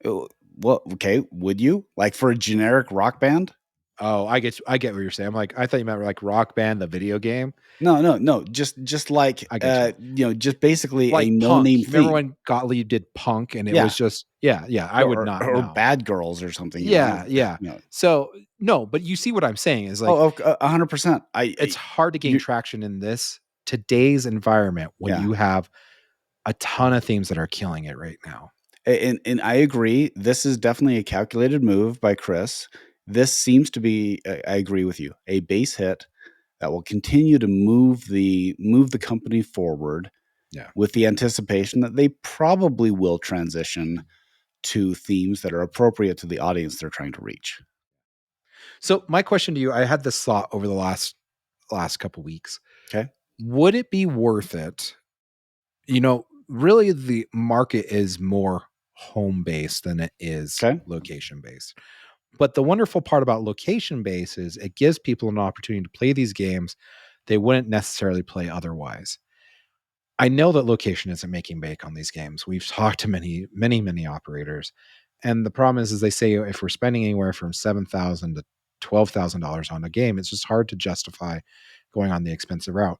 uh, well, okay, would you? Like for a generic Rock Band? Oh, I get what you're saying. I'm like, I thought you meant like Rock Band, the video game. No, no, no, just like, I get you. just basically a Like no-name Punk. Remember theme. when Gottlieb did Punk and it was Yeah, just yeah, I would not or know. Bad Girls or something, you know? Yeah, yeah. You know. So, no, but you see what I'm saying is like, Oh, 100%. it's hard to gain You traction in this today's environment when yeah. you have a ton of themes that are killing it right now. And I agree. This is definitely a calculated move by Chris. This seems to be, I agree with you, a base hit that will continue to move the company forward Yeah. with the anticipation that they probably will transition to themes that are appropriate to the audience they're trying to reach. So, my question to you, I had this thought over the last couple weeks. Okay. Would it be worth it? Really the market is more home based than it is Okay. location based. But the wonderful part about location based is it gives people an opportunity to play these games they wouldn't necessarily play otherwise. I know that location isn't making bank on these games. We've talked to many operators, and the problem is they say if we're spending anywhere from $7,000 to $12,000 on a game, it's just hard to justify going on the expensive route.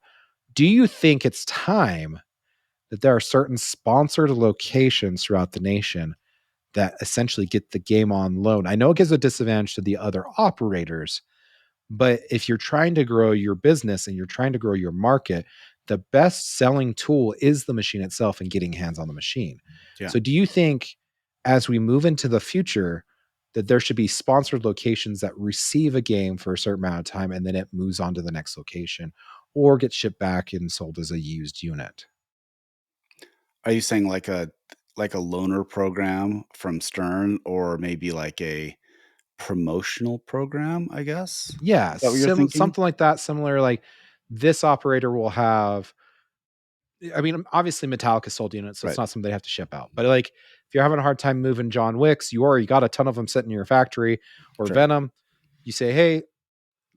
Do you think it's time that there are certain sponsored locations throughout the nation that essentially get the game on loan? I know it gives a disadvantage to the other operators, but if you're trying to grow your business and you're trying to grow your market, the best selling tool is the machine itself and getting hands on the machine. Yeah. So, do you think as we move into the future that there should be sponsored locations that receive a game for a certain amount of time and then it moves on to the next location or gets shipped back and sold as a used unit? Are you saying like a loaner program from Stern or maybe like a promotional program, I guess? Yeah, Is that what you're thinking? something like that. Similar, like this operator will have. I mean, obviously Metallica sold units, so it's Right. not something they have to ship out. But like, if you're having a hard time moving John Wicks, you already got a ton of them sitting in your factory, or Sure. Venom. You say, hey,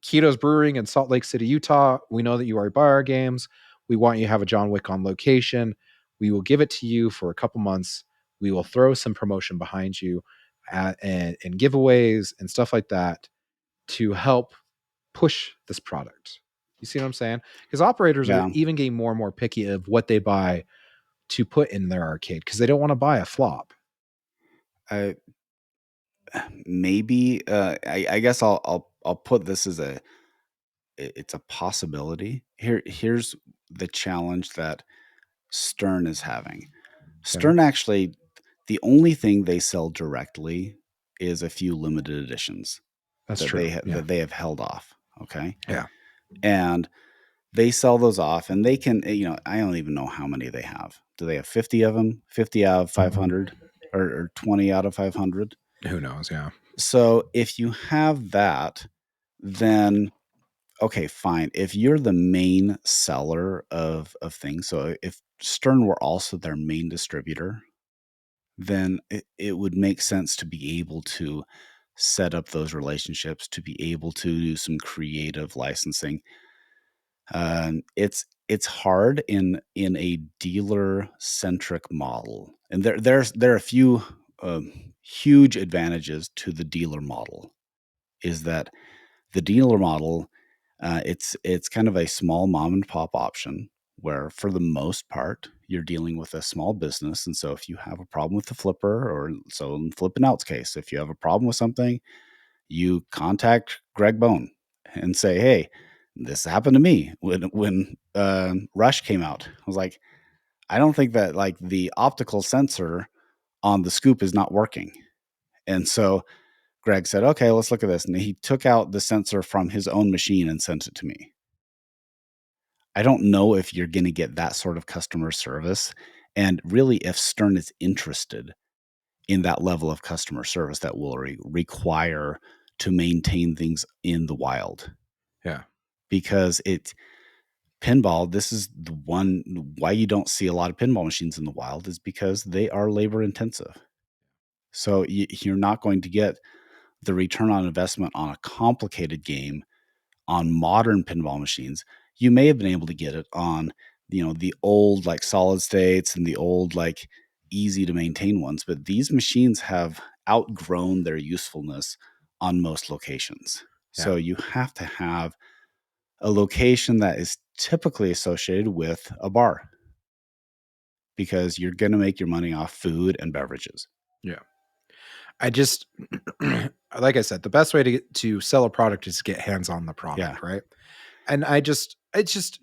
Keto's Brewing in Salt Lake City, Utah. We know that you already buy our games. We want you to have a John Wick on location. We will give it to you for a couple months. We will throw some promotion behind you and giveaways and stuff like that to help push this product. You see what I'm saying? Because operators are Yeah. even getting more and more picky of what they buy to put in their arcade because they don't want to buy a flop. I maybe, I guess I'll put this as it's a possibility. Here's the challenge that Stern is having. Okay. Stern actually the only thing they sell directly is a few limited editions That's that true. Yeah. they have held off, okay? Yeah. And they sell those off and they can, I don't even know how many they have. Do they have 50 of them? 50 out of 500 or 20 out of 500? Who knows? Yeah. So if you have that, then okay, fine. If you're the main seller of things, so if Stern were also their main distributor, then it would make sense to be able to set up those relationships, to be able to do some creative licensing. It's hard in a dealer centric model, and there are a few huge advantages to the dealer model. Is that the dealer model? It's kind of a small mom and pop option where, for the most part, you're dealing with a small business, and so if you have a problem with the flipper, or so in Flippin' Out's case, if you have a problem with something, you contact Greg Bone and say, "Hey, this happened to me when Rush came out." I was like, "I don't think that like the optical sensor on the scoop is not working." And so Greg said, "Okay, let's look at this." And he took out the sensor from his own machine and sent it to me. I don't know if you're going to get that sort of customer service, and really if Stern is interested in that level of customer service that will require to maintain things in the wild. Yeah. Because pinball, this is the one why you don't see a lot of pinball machines in the wild, is because they are labor intensive. So you're not going to get the return on investment on a complicated game on modern pinball machines. You may have been able to get it on, the old like solid states and the old like easy to maintain ones, but these machines have outgrown their usefulness on most locations. Yeah. So you have to have a location that is typically associated with a bar because you're going to make your money off food and beverages. Yeah. I just, like I said, the best way to sell a product is to get hands on the Yeah. product, right? And it's just,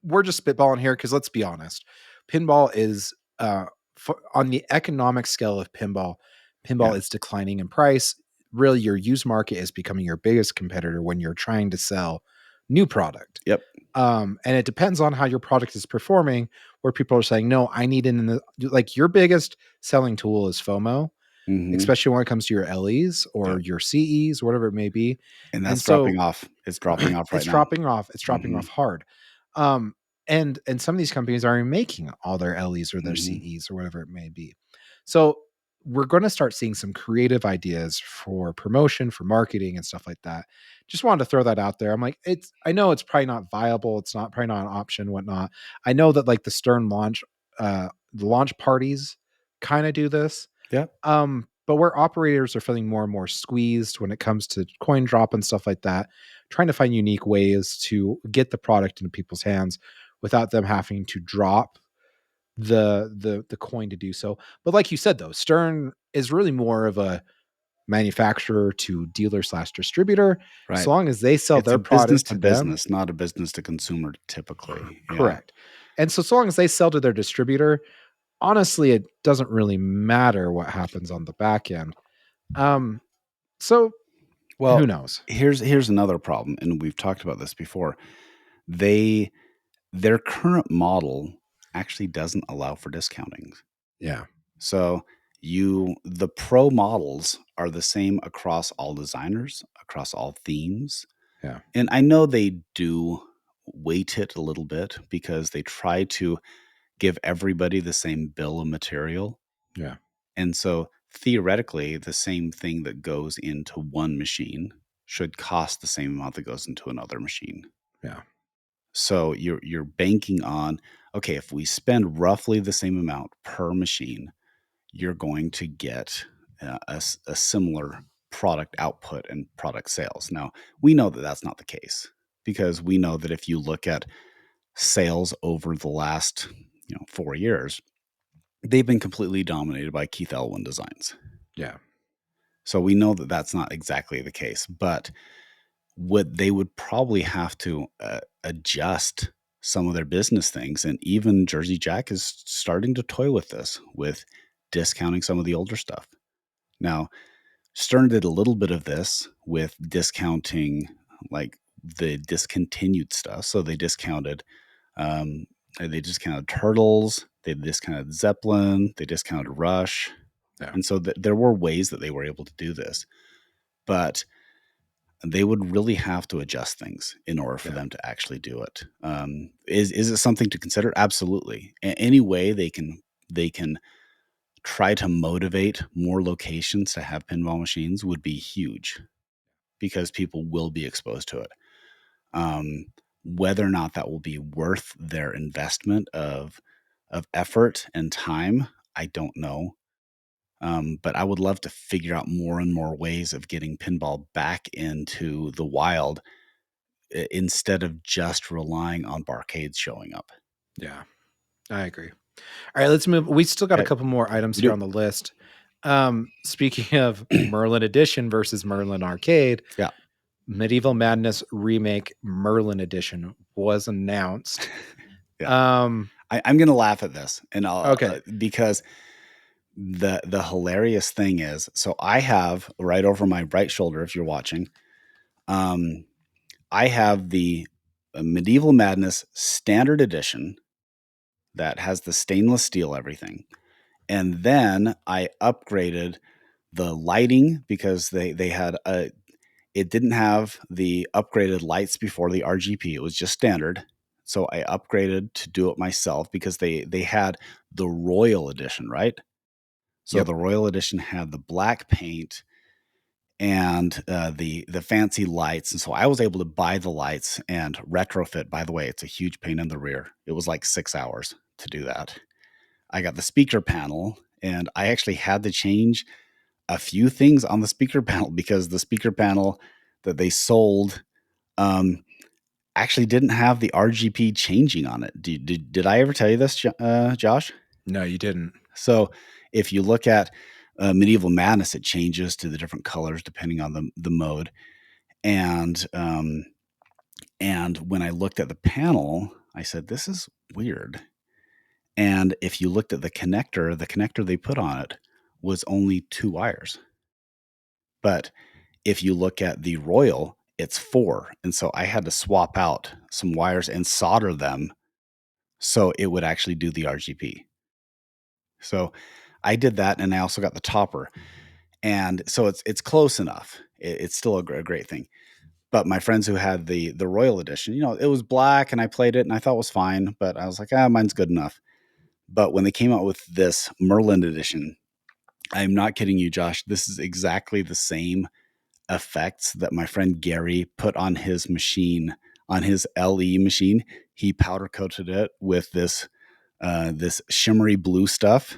we're just spitballing here because let's be honest, pinball is on the economic scale of pinball. Yeah. Pinball is declining in price. Really, your used market is becoming your biggest competitor when you're trying to sell new product. Yep. And it depends on how your product is performing. Where people are saying, "No, I need like your biggest selling tool is FOMO." Hmm. Especially when it comes to your LEs or Yep. your CEs, whatever it may be. And And that's so dropping off. It's dropping off right it's now. dropping off. It's dropping Hmm. off hard. Um, and some of these companies aren't making all their LEs or their Hmm. CEs or whatever it may be. So we're going to start seeing some creative ideas for promotion, for marketing, and stuff like that. Just wanted to throw that out there. I'm like, I know it's probably not viable. It's not probably not an option, whatnot. I know that like the Stern launch, the launch parties kind of do this. Yep. But where operators are feeling more and more squeezed when it comes to coin drop and stuff like that, trying to find unique ways to get the product into people's hands without them having to drop the coin to do so. But like you said though, Stern is really more of a manufacturer to dealer slash distributor. Right. So long as they sell It's their a business product to to them, business, not a business to consumer typically. Yeah. correct. And so long as they sell to their distributor, honestly, it doesn't really matter what happens on the back end. Um, so who Well, knows? here's another problem, and we've talked about this before. They Their current model actually doesn't allow for discounting. Yeah. So the pro models are the same across all designers, across all themes. Yeah. And I know they do weight it a little bit because they try to give everybody the same bill of material. Yeah. And so theoretically, the same thing that goes into one machine should cost the same amount that goes into another machine. Yeah. So you're banking on, okay, if we spend roughly the same amount per machine, you're going to get a similar product output and product sales. Now, we know that that's not the case because we know that if you look at sales over the last 4 years, they've been completely dominated by Keith Elwin designs. Yeah. So we know that that's not exactly the case, but what they would probably have to adjust some of their business things. And even Jersey Jack is starting to toy with this, with discounting some of the older stuff. Now, Stern did a little bit of this with discounting like the discontinued stuff. So um, they discounted Turtles, they discounted Zeppelin, they discounted Rush. Yeah. And so there were ways that they were able to do this, but they would really have to adjust things in order for Yeah. them to actually do it. Is it something to consider? Absolutely. Any way they can try to motivate more locations to have pinball machines would be huge because people will be exposed to it. Um, Whether or not that will be worth their investment of effort and time, I don't know. But I would love to figure out more and more ways of getting pinball back into the wild instead of just relying on barcades showing up. Yeah. I agree. All right, let's move. We still got a Okay, couple more items we here do. on the list. Speaking of Merlin Edition versus Merlin Arcade, Yeah. Medieval Madness Remake Merlin Edition was announced. Yeah. Um, I'm gonna laugh at this, and I'll okay. because the hilarious thing is, so I have right over my right shoulder, if you're watching, um, I have the Medieval Madness Standard Edition that has the stainless steel everything, and then I upgraded the lighting because they had a it didn't have the upgraded lights before the RGP. It was just standard. So I upgraded to do it myself because they had the Royal Edition, right? So Yep. the Royal Edition had the black paint and the fancy lights, and so I was able to buy the lights and retrofit. By the way, it's a huge pain in the rear. It was like 6 hours to do that. I got the speaker panel, and I actually had to change a few things on the speaker panel because the speaker panel that they sold um, actually didn't have the RGP changing on it. Did I ever tell you this, Josh? No, you didn't. So if you look at Medieval Madness, it changes to the different colors depending on the mode. And when I looked at the panel, I said, "This is weird." And if you looked at the connector they put on it was only 2 wires. But if you look at the Royal, it's 4. And so I had to swap out some wires and solder them so it would actually do the RGP. So I did that, and I also got the topper. And so it's close enough. It's still a great thing. But my friends who had the Royal Edition, it was black, and I played it and I thought it was fine, but I was like, mine's good enough. But when they came out with this Merlin Edition, I'm not kidding you, Josh. This is exactly the same effects that my friend Gary put on his machine, on his LE machine. He powder coated it with this shimmery blue stuff,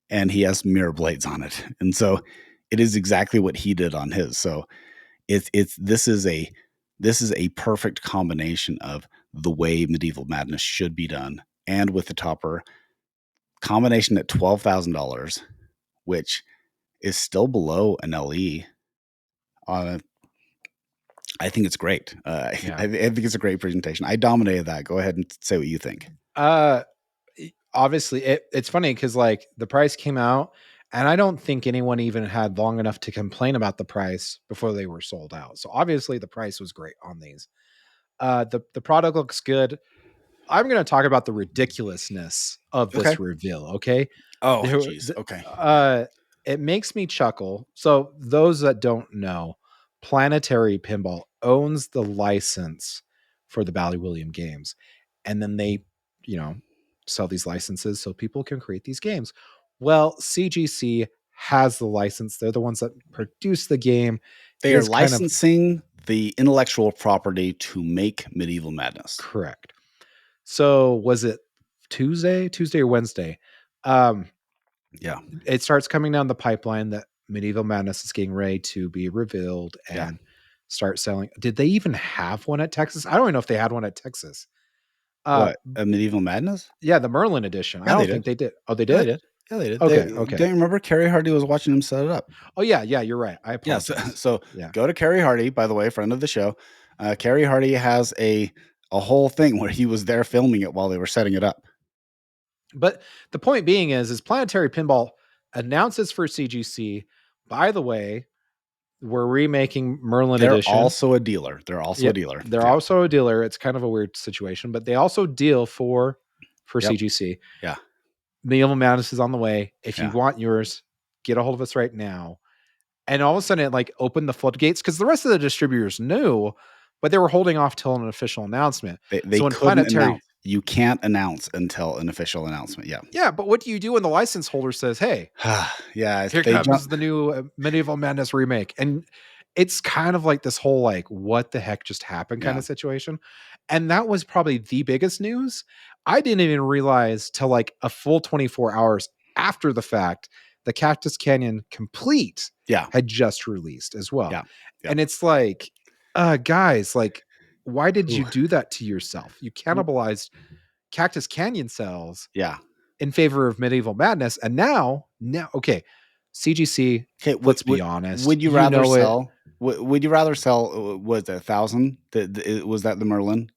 and he has mirror blades on it. And so it is exactly what he did on his. So it's this is a perfect combination of the way Medieval Madness should be done, and with the topper combination at $12,000, which is still below an LE. Uh, I think it's great. Yeah. I think it's a great presentation. I dominated that. Go ahead and say what you think. Obviously, it's funny because like the price came out, and I don't think anyone even had long enough to complain about the price before they were sold out. So obviously, the price was great on these. The product looks good. I'm going to talk about the ridiculousness of Okay. this reveal. Okay, Oh, there, geez. Okay. Yeah. it makes me chuckle. So those that don't know, Planetary Pinball owns the license for the Bally William games, and then they, you know, sell these licenses so people can create these games. Well, CGC has the license. They're the ones that produce the game. They It are is kind of licensing the intellectual property to make Medieval Madness. correct. So was it Tuesday or Wednesday? Um, Yeah. it starts coming down the pipeline that Medieval Madness is getting ready to be revealed Yeah. and start selling. Did they even have one at Texas? I don't even know if they had one at Texas. Uh, What? A Medieval Madness? yeah, the Merlin edition. I Yeah, they don't did. think they did. Oh, they Yeah, they did? did. Yeah, they did. Okay, They okay. don't you remember Kerry Hardy was watching him set it up. Oh yeah, yeah, you're right. I Yeah. So, apologize. so Yeah. go to Kerry Hardy, by the way, friend of the show. Kerry Hardy has a whole thing where he was there filming it while they were setting it up. But the point being is Planetary Pinball announces for CGC, by the way, we're remaking Merlin They're edition. also a dealer. They're also a Yep. dealer. They're Yeah. also a dealer. It's kind of a weird situation, but they also deal for Yep. CGC. Yeah. Medieval Madness is on the way. If you Yeah. want yours, get a hold of us right now. And all of a sudden it like opened the floodgates because the rest of the distributors knew, but they were holding off till an official announcement. They So when couldn't Planetary, announce. You can't announce until an official announcement. Yeah. yeah, but what do you do when the license holder says, "Hey, Yeah. here They jump. comes the new Medieval Madness remake," and it's kind of like this whole like, "What the heck just happened?" kind Yeah. of situation, and that was probably the biggest news. I didn't even realize till like a full 24 hours after the fact, the Cactus Canyon Complete Yeah. had just released as well, Yeah. Yeah. and it's like, guys, like, why did Ooh. you do that to yourself? You cannibalized Cactus Canyon sales Yeah. in favor of Medieval Madness. And now, okay. CGC, Okay, let's be honest, would you you rather know it. sell? Would you rather sell? Was it 1,000? Was that the Merlin?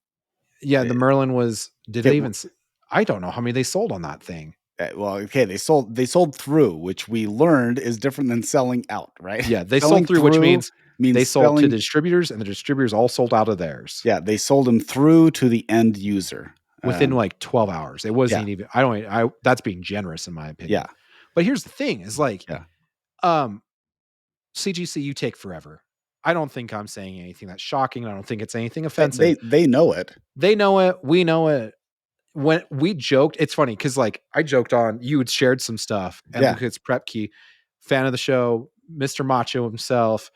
Yeah, Uh, the Merlin was did Okay, they even I don't know how many they sold on that thing. well, okay, they sold through, which we learned is different than selling out, right? Yeah, they Selling sold through, which through means they means sold to selling. distributors, and the distributors all sold out of theirs Yeah, they sold them through to the end user. within like 12 hours. It Yeah, wasn't even I that's being generous in my yeah, opinion. But here's the thing is like yeah. um CGC, you take forever. I don't think I'm saying anything that's shocking. I don't think it's anything They offensive. they they know it. They know it. We know it. When we joked, it's funny because like I joked on you had shared some stuff, and Yeah, Lucas Prepke, fan of the show, Mr. Macho himself,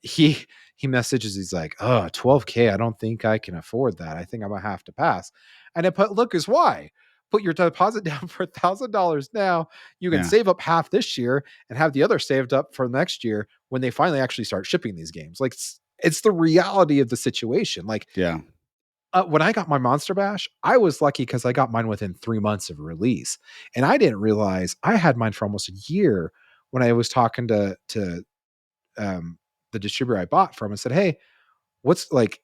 he messages, he's like, oh, 12K, I don't think I can afford that. I think I'm gonna have to pass. And I put, Lucas, why? Put your deposit down for $1,000 now. You can yeah, save up half this year and have the other saved up for next year when they finally actually start shipping these games. Like it's the reality of the situation. Like yeah. when I got my Monster Bash, I was lucky because I got mine within 3 months of release, and I didn't realize I had mine for almost a year. When I was talking um, the distributor I bought from, and said, "Hey, what's like,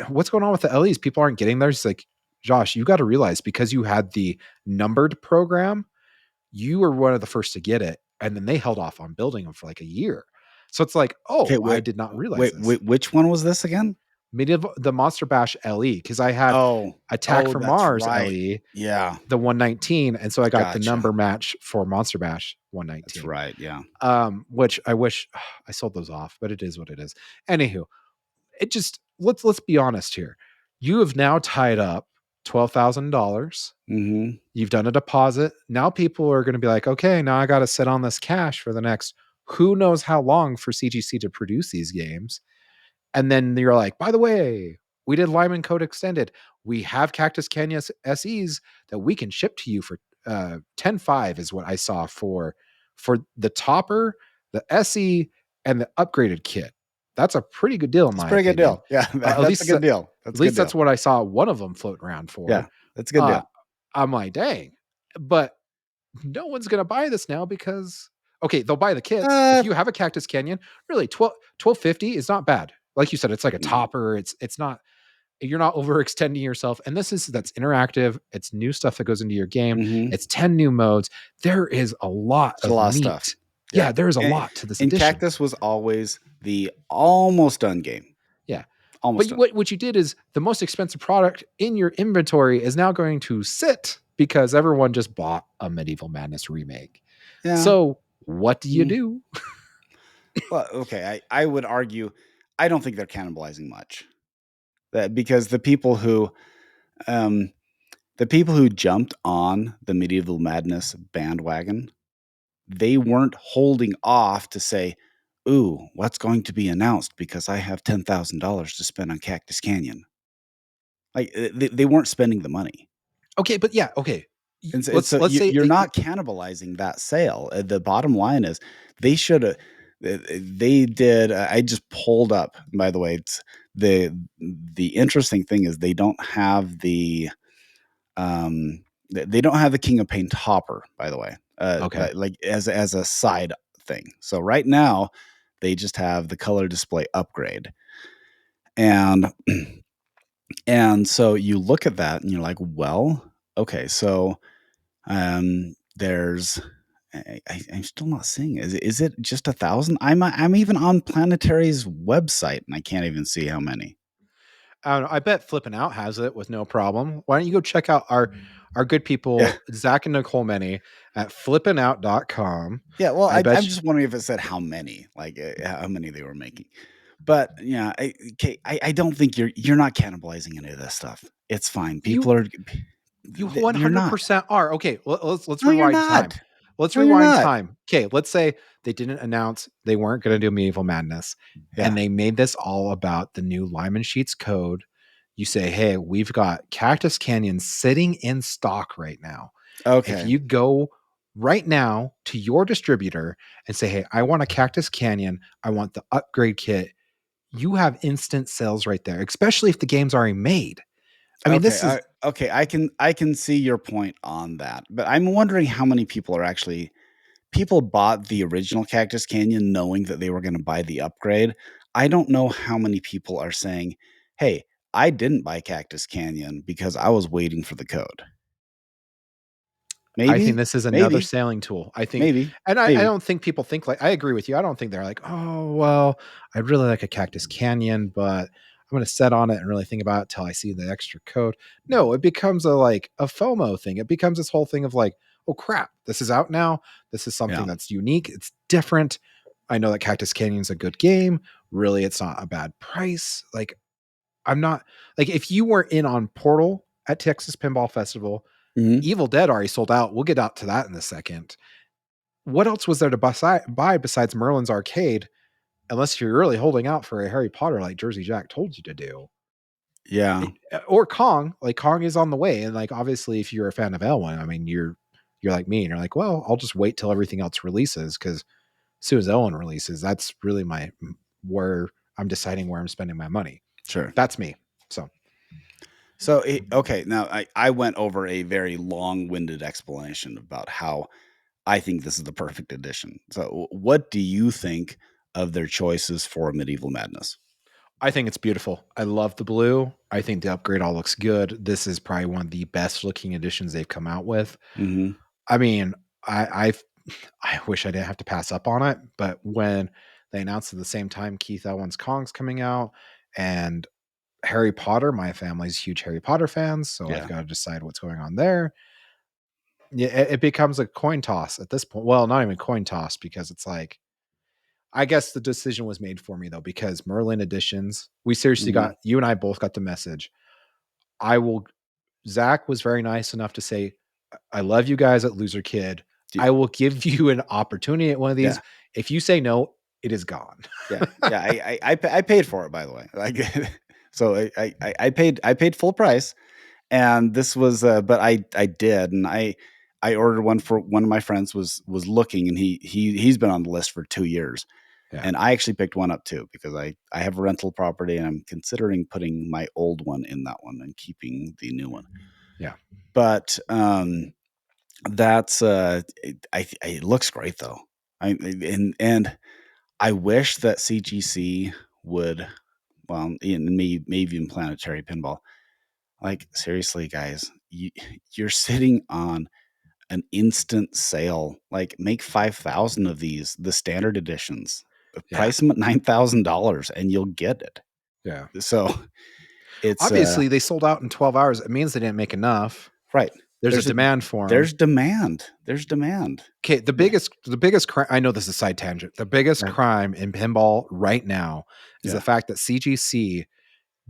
what's going on with the LEs? People aren't getting theirs." He's like, "Josh, you got to realize because you had the numbered program, you were one of the first to get it, and then they held off on building them for like a year." So it's like, Okay, oh, I wait, did not realize wait, this. wait. Which one was this again? Medieval the Monster Bash LE because I had Oh, Attack oh, from that's Mars right. LE, Yeah, the 119, and so I got the gotcha. number match for Monster Bash That's 119. right. Yeah. Which I wish I sold those off, but it is what it is. Anywho, it just let's be honest here. You have now tied up $12,000. Hmm. You've done a deposit. Now people are going to be like, okay, now I got to sit on this cash for the next who knows how long for CGC to produce these games. And then you're like, by the way, we did Lyman Code Extended. We have Cactus Canyon SEs that we can ship to you for 10.5 is what I saw for the topper, the SE, and the upgraded kit. That's a pretty good deal in That's a my pretty good opinion. deal. Yeah, At that's a least good deal. at That's a good least that's deal. what I saw one of them floating around Yeah, for. that's a good Uh, deal. I'm like, dang, but no one's gonna buy this now because okay, they'll buy the kits. Uh, If you have a Cactus Canyon, really 1250 is not bad. Like you said, it's like a no. topper. It's not you're not overextending yourself. And this is that's interactive. It's new stuff that goes into your game. Mhm. It's 10 new modes. There is a lot It's a of lot of stuff. meat. Yeah. Yeah, there's a And lot to this and edition. Cactus was always the almost done game. Yeah. But Almost done. what you did is the most expensive product in your inventory is now going to sit because everyone just bought a Medieval Madness remake. Yeah. So what do you Mm. do? Well, okay, I would argue I don't think they're cannibalizing much. That because um, the people who jumped on the Medieval Madness bandwagon, they weren't holding off to say, "Ooh, what's going to be announced because I have $10,000 to spend on Cactus Canyon." Like, they weren't spending the money. Okay, but yeah, okay. And so Let's say you're not cannibalizing that sale. The bottom line is they shoulda they did I just pulled up, by the way, it's the interesting thing is they don't have they don't have the King of Pain topper, by the way, okay. like as a side thing. So right now, they just have the color display upgrade. And and so you look at that and you're like, well, okay, so there's I'm still not seeing it. Is it just 1,000? I'm even on Planetary's website and I can't even see how many. I don't know. I bet Flippin' Out has it with no problem. Why don't you go check out our good Yeah. people, Zach and Nicole Many at flippinout.com. Yeah, well, I I'm bet just wondering if it said how many, like, how many they were making. But, yeah, I don't think you're not cannibalizing any of this stuff. It's fine. you People are you you're not. 100% are. Okay, let's No, you're rewind time. not. Let's No, you're rewind not. time. Okay, let's say they didn't announce they weren't going to do Medieval Madness, and Yeah. they made this all about the new Lyman Sheets code. You say, hey, we've got Cactus Canyon sitting in stock right now. If Okay. you go right now to your distributor and say, hey, I want a Cactus Canyon, I want the upgrade kit, you have instant sales right there, especially if the game's already made. I mean, Okay, this is okay, I can see your point on that, but I'm wondering how many people are actually people bought the original Cactus Canyon knowing that they were going to buy the upgrade. I don't know how many people are saying, "Hey, I didn't buy Cactus Canyon because I was waiting for the code." I think Maybe, this is another maybe, selling tool. I think, maybe, and I maybe. don't think people think like, I agree with you. I don't think they're like, oh, well, I'd really like a Cactus Canyon, but I'm going to set on it and really think about it till I see the extra code. No, it becomes a like a FOMO thing. It becomes this whole thing of like, oh crap, this is out now. This is something Yeah. that's unique. It's different. I know that Cactus Canyon's a good game. Really, it's not a bad price. Like, I'm not like, if you were in on Portal at Texas Pinball Festival, Mhm. Evil Dead already sold out. We'll get out to that in a second. What else was there to buy besides Merlin's Arcade? Unless you're really holding out for a Harry Potter like Jersey Jack told you to do. Yeah, Or Kong, like Kong is on the way. And like, obviously, if you're a fan of Elwin, I mean, you're like me and you're like, well, I'll just wait till everything else releases because as soon as Elwin releases, that's really where I'm deciding where I'm spending my money. sure. That's me. So So, okay, now I went over a very long-winded explanation about how I think this is the perfect edition. So, what do you think of their choices for Medieval Madness? I think it's beautiful. I love the blue. I think the upgrade all looks good. This is probably one of the best looking editions they've come out with. Mhm. I mean, I I wish I didn't have to pass up on it, but when they announced at the same time Keith Elwin's Kong's coming out and Harry Potter, my family's huge Harry Potter fans, so I've Yeah. got to decide what's going on there. Yeah, it becomes a coin toss at this point. Well, not even coin toss because it's like, I guess the decision was made for me though, because Merlin editions, we seriously Mhm. got, you and I both got the message. I will, Zach was very nice enough to say, I love you guys at Loser Kid. D I will give you an opportunity at one of these. Yeah. If you say no, it is gone. Yeah. Yeah, I paid for it, by the way. Like, so I paid full price, and this was, but I did, and I ordered one for one of my friends was looking, and he's been on the list for 2 years. Yeah. And I actually picked one up too because I have a rental property and I'm considering putting my old one in that one and keeping the new one. Yeah. But that's it looks great though. And I wish that CGC would, well, and maybe even Planetary Pinball. Like, seriously, guys, you're sitting on an instant sale. Like, make 5,000 of these, the standard editions. Yeah. Price them at $9,000 and you'll get it. Yeah. So it's Obviously, they sold out in 12 hours. It means they didn't make enough. right. There's a There's a demand for them. there's demand. There's demand. Okay, Yeah. the biggest crime. I know this is a side tangent. The biggest Right. crime in pinball right now is the Yeah. fact that CGC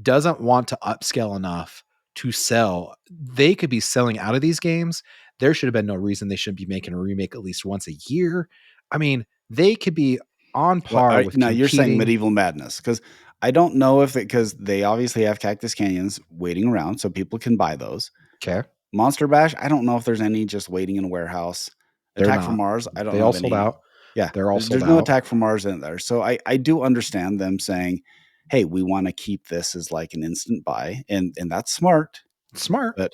doesn't want to upscale enough to sell. They could be selling out of these games. There should have been no reason they shouldn't be making a remake at least once a year. I mean, they could be on Well, par with now you're saying competing. Medieval Madness because I don't know if it because they obviously have Cactus Canyons waiting around so people can buy those. Okay, Monster Bash, I don't know if there's any just waiting in a warehouse. they're Attack from not. Mars, I don't They know all of sold any. out. Yeah, They're all sold there's no out. Attack from Mars in there. So I do understand them saying, "Hey, we want to keep this as like an instant buy," and that's smart. Smart. But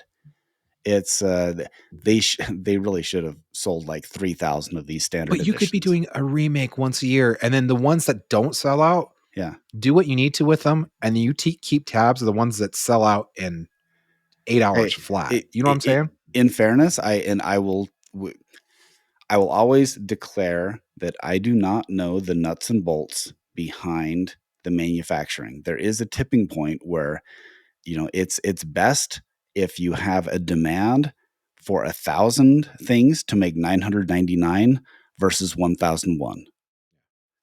it's they really should have sold like 3,000 of these standard But you could be editions. doing a remake once a year, and then the ones that don't sell out, Yeah. do what you need to with them, and then you keep tabs of the ones that sell out in 8 hours Hey, flat. You know what I'm saying? in fairness, I will always declare that I do not know the nuts and bolts behind the manufacturing. There is a tipping point where, it's best if you have a demand for 1,000 things to make 999 versus 1,001.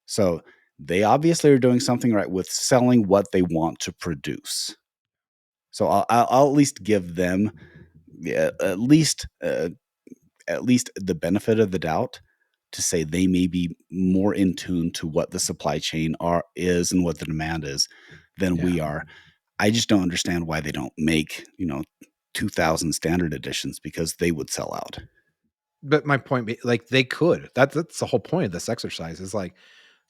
So they obviously are doing something right with selling what they want to produce. So I'll at least give them, yeah, at least the benefit of the doubt to say they may be more in tune to what the supply chain is and what the demand is than Yeah. we are. I just don't understand why they don't make, 2,000 standard editions because they would sell out. But my point like, they could. That's the whole point of this exercise is, like,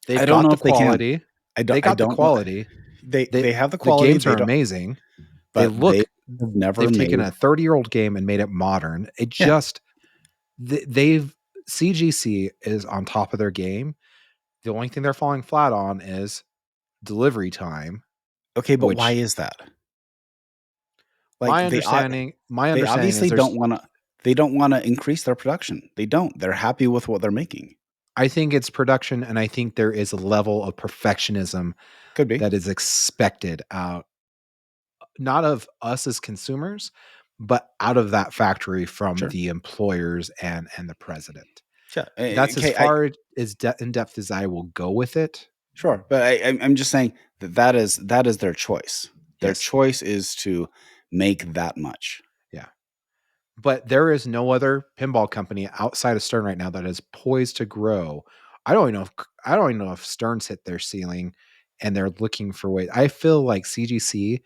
they've I don't got know the if they can. quality. I don't They I got the don't know. quality. They have the The quality, games they are don't, amazing. They but they look have never they've taken made. a 30-year-old game and made it modern. It Yeah. just they've CGC is on top of their game. The only thing they're falling flat on is delivery time. Okay, but why Which is that? Like my understanding they is obviously there's don't wanna increase their production. They don't. They're happy with what they're making. I think it's production, and I think there is a level of perfectionism Could be. that is expected out, not of us as consumers, but out of that factory from Sure. the employers and the president. Yeah. That's as Okay, I far as in depth as I will go with it. sure, but I'm just saying that is their choice. Their Yes. choice is to make that much. Yeah. But there is no other pinball company outside of Stern right now that is poised to grow. I don't even know if Stern's hit their ceiling and they're looking for ways. I feel like CGC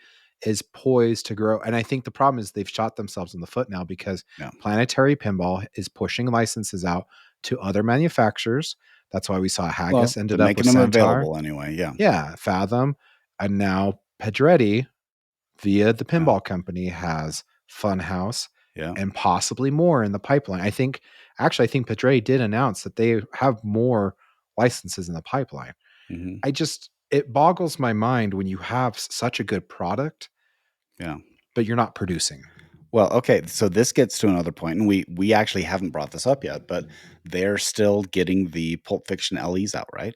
is poised to grow. And I think the problem is they've shot themselves in the foot now because Yeah. Planetary Pinball is pushing licenses out to other manufacturers. That's why we saw Haggis Well, they're ended up with making them Centaur. available anyway. Yeah. Yeah, Fathom. And now Pedretti via the Yeah. pinball company has Funhouse Yeah. and possibly more in the pipeline. I think Pedretti did announce that they have more licenses in the pipeline. Mhm. It boggles my mind when you have such a good product, Yeah. but you're not producing. Well, okay, so this gets to another point, and we actually haven't brought this up yet, but they're still getting the Pulp Fiction LEs out, right?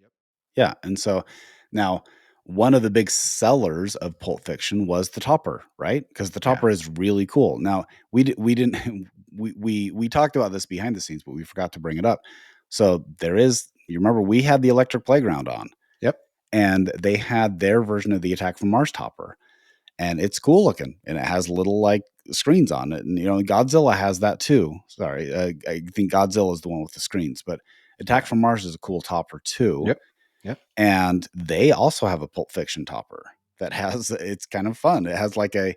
Yep. Yeah, and so now one of the big sellers of Pulp Fiction was the topper, right? Because the Yeah. topper is really cool. Now we didn't we talked about this behind the scenes, but we forgot to bring it up. So there is, you remember we had the Electric Playground on, Yep. and they had their version of the Attack from Mars topper, and it's cool looking, and it has little like screens on it, and Godzilla has that too. Sorry, I think Godzilla is the one with the screens, but Attack Yeah. from Mars is a cool topper too. Yep. Yep. And they also have a Pulp Fiction topper that has, it's kind of fun. It has like a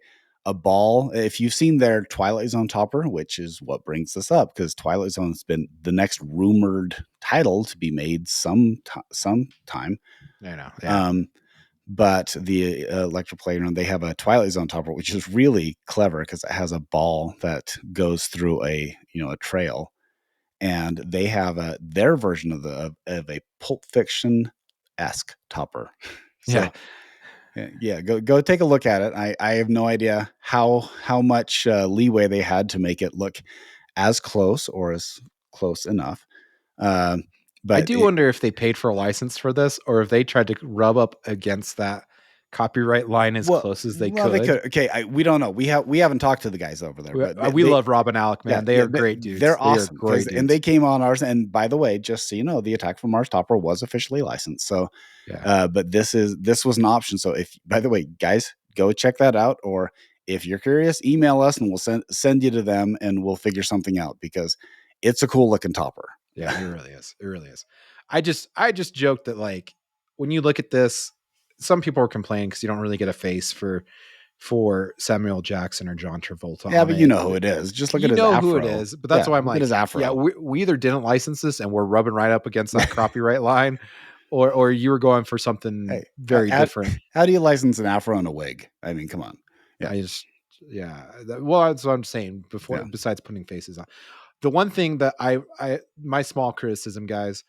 ball. If you've seen their Twilight Zone topper, which is what brings this up, because Twilight Zone's been the next rumored title to be made sometime. I know. Yeah. But the Electric Playground, they have a Twilight Zone topper, which is really clever because it has a ball that goes through a trail, and they have their version of a Pulp Fiction esque topper. Yeah. So yeah, go take a look at it. I have no idea how much leeway they had to make it look as close or as close enough. Um, I but do wonder if they paid for a license for this or if they tried to rub up against that copyright line as well, close as they they could. could. Okay, we don't know. We haven't talked to the guys over there, but We love Rob and Alec, yeah, man. They yeah, are great dudes. they're They are awesome great and they dudes. came on ours. And by the way, just so you know, the Attack from Mars topper was officially licensed. So Yeah. but this was an option. So if, by the way, guys, go check that out. Or if you're curious, email us and we'll send you to them and we'll figure something out, because it's a cool looking topper. Yeah, it really is. It really is. I just joked that like when you look at this, some people are complaining because you don't really get a face for Samuel Jackson or John Travolta Yeah, on but you it. know who it is. Just look at You his know who it afro. is, but that's Yeah, why I'm look at his like, yeah, afro. we either didn't license this and we're rubbing right up against that copyright line, or you were going for something Hey, very different. how do you license an afro and a wig? I mean, come on. Yeah, I just, yeah. Well, that's what I'm saying. Before, yeah. besides putting faces on, the one thing that my small criticism, guys,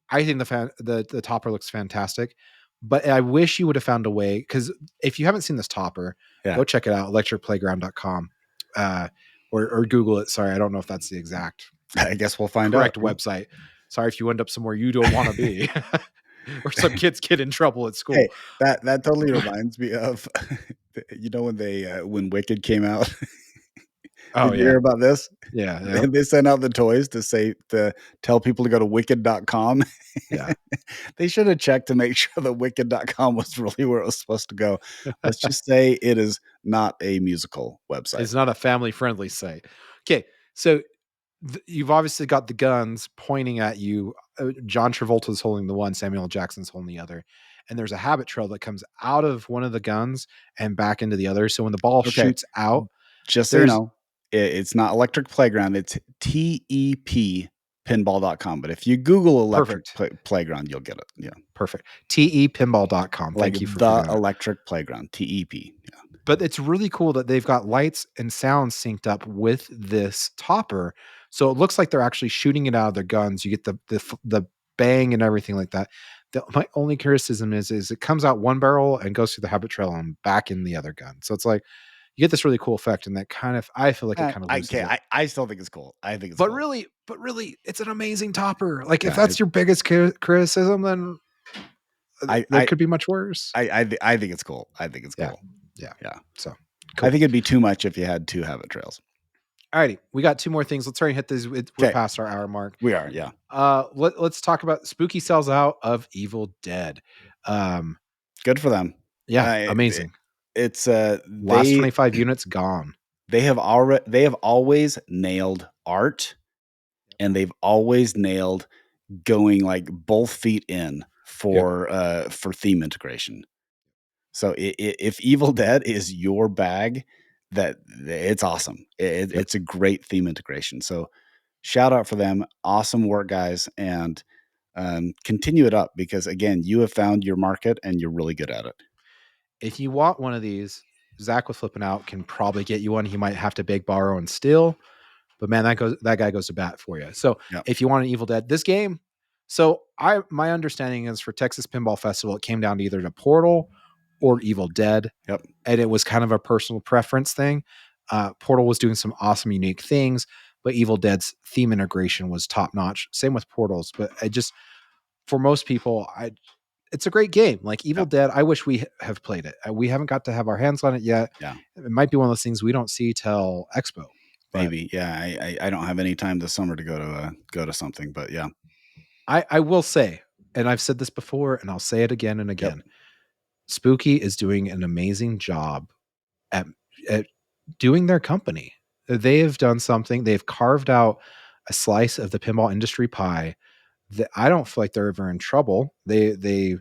I think the topper looks fantastic, but I wish you would have found a way, because if you haven't seen this topper, Yeah. go check it out, electricplayground.com, or Google it. Sorry, I don't know if that's the exact I guess we'll find correct out. website. Sorry if you end up somewhere you don't want to be, or some kids get in trouble at school. Hey, that totally reminds me of when they when Wicked came out. Oh Did you yeah, hear about this? yeah, yep. They sent out the toys to tell people to go to wicked.com. Yeah. They should have checked to make sure that wicked.com was really where it was supposed to go. Let's just say it is not a musical website. It's not a family friendly site. Okay, so you've obviously got the guns pointing at you. John Travolta's holding the one, Samuel Jackson's holding the other, and there's a habit trail that comes out of one of the guns and back into the other. So when the ball Okay. shoots out, Just so you there's know, it's not Electric Playground, it's TEP pinball.com. But if you Google Electric perfect, Playground, you'll get it. Yeah. perfect. TEpinball.com. Like Thank you for the figuring that out. Electric Playground, TEP. Yeah. But it's really cool that they've got lights and sound synced up with this topper. So it looks like they're actually shooting it out of their guns. You get the bang and everything like that. My only criticism is it comes out one barrel and goes through the habit trail and back in the other gun. So it's like you get this really cool effect, and that kind of I feel like it kind of loses it. I still think it's cool. I think it's But cool. really, it's an amazing topper. Like if Yeah, that's your biggest criticism, then I there could be much worse. I think it's cool. I think it's Yeah, cool. yeah. Yeah. So I cool. think it'd be too much if you had 2 habit trails. Alrighty, we got 2 more things. Let's try and hit these. We're Okay. past our hour mark. We are, yeah. Let's talk about Spooky sells out of Evil Dead. Good for them. Yeah, Uh, amazing. it's Last 25 units gone. they have always nailed art, and they've always nailed going like both feet in Yep. for theme integration. So if Evil Dead is your bag, that it's awesome. Yep. It's a great theme integration. So shout out for them. Awesome work, guys, and continue it up because again, you have found your market and you're really good at it. If you want one of these, Zach was flipping out can probably get you one. He might have to beg, borrow, and steal. But man, that guy goes to bat for you. So Yep. if you want an Evil Dead, this game. So my understanding is for Texas Pinball Festival, it came down to either the Portal or Evil Dead. Yep. And it was kind of a personal preference thing. Portal was doing some awesome, unique things, but Evil Dead's theme integration was top notch. Same with Portals, but I just for most people, it's a great game. Like Evil Yep. Dead, I wish we have played it. We haven't got to have our hands on it yet. Yeah. It might be one of those things we don't see till Expo. Maybe. Yeah. I don't have any time this summer to go to something, but yeah. I will say, and I've said this before, and I'll say it again and again. Yep. Spooky is doing an amazing job at doing their company. They have done something. They've carved out a slice of the pinball industry pie that I don't feel like they're ever in trouble. They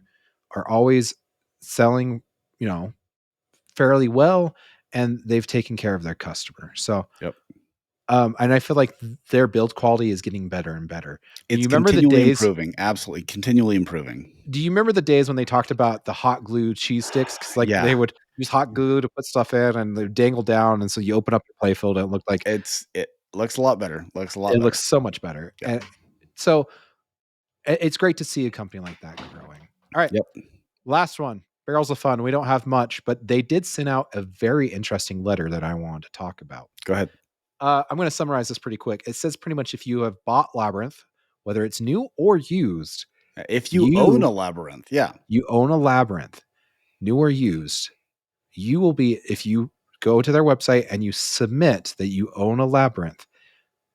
are always selling, fairly well, and they've taken care of their customer. So, Yep. and I feel like their build quality is getting better and better. It's continually improving. Absolutely, continually improving. Do you remember the days when they talked about the hot glue cheese sticks? Because they would use hot glue to put stuff in, and they dangle down, and so you open up your playfield, and it looked like it looks a lot better. It looks so much better, Yep. and so it's great to see a company like that growing. All right, Yep. Last one, Barrels of Fun. We don't have much, but they did send out a very interesting letter that I wanted to talk about. Go ahead. I'm going to summarize this pretty quick. It says pretty much if you have bought Labyrinth, whether it's new or used, if you own a Labyrinth, you own a Labyrinth, new or used, you will be, if you go to their website and you submit that you own a Labyrinth,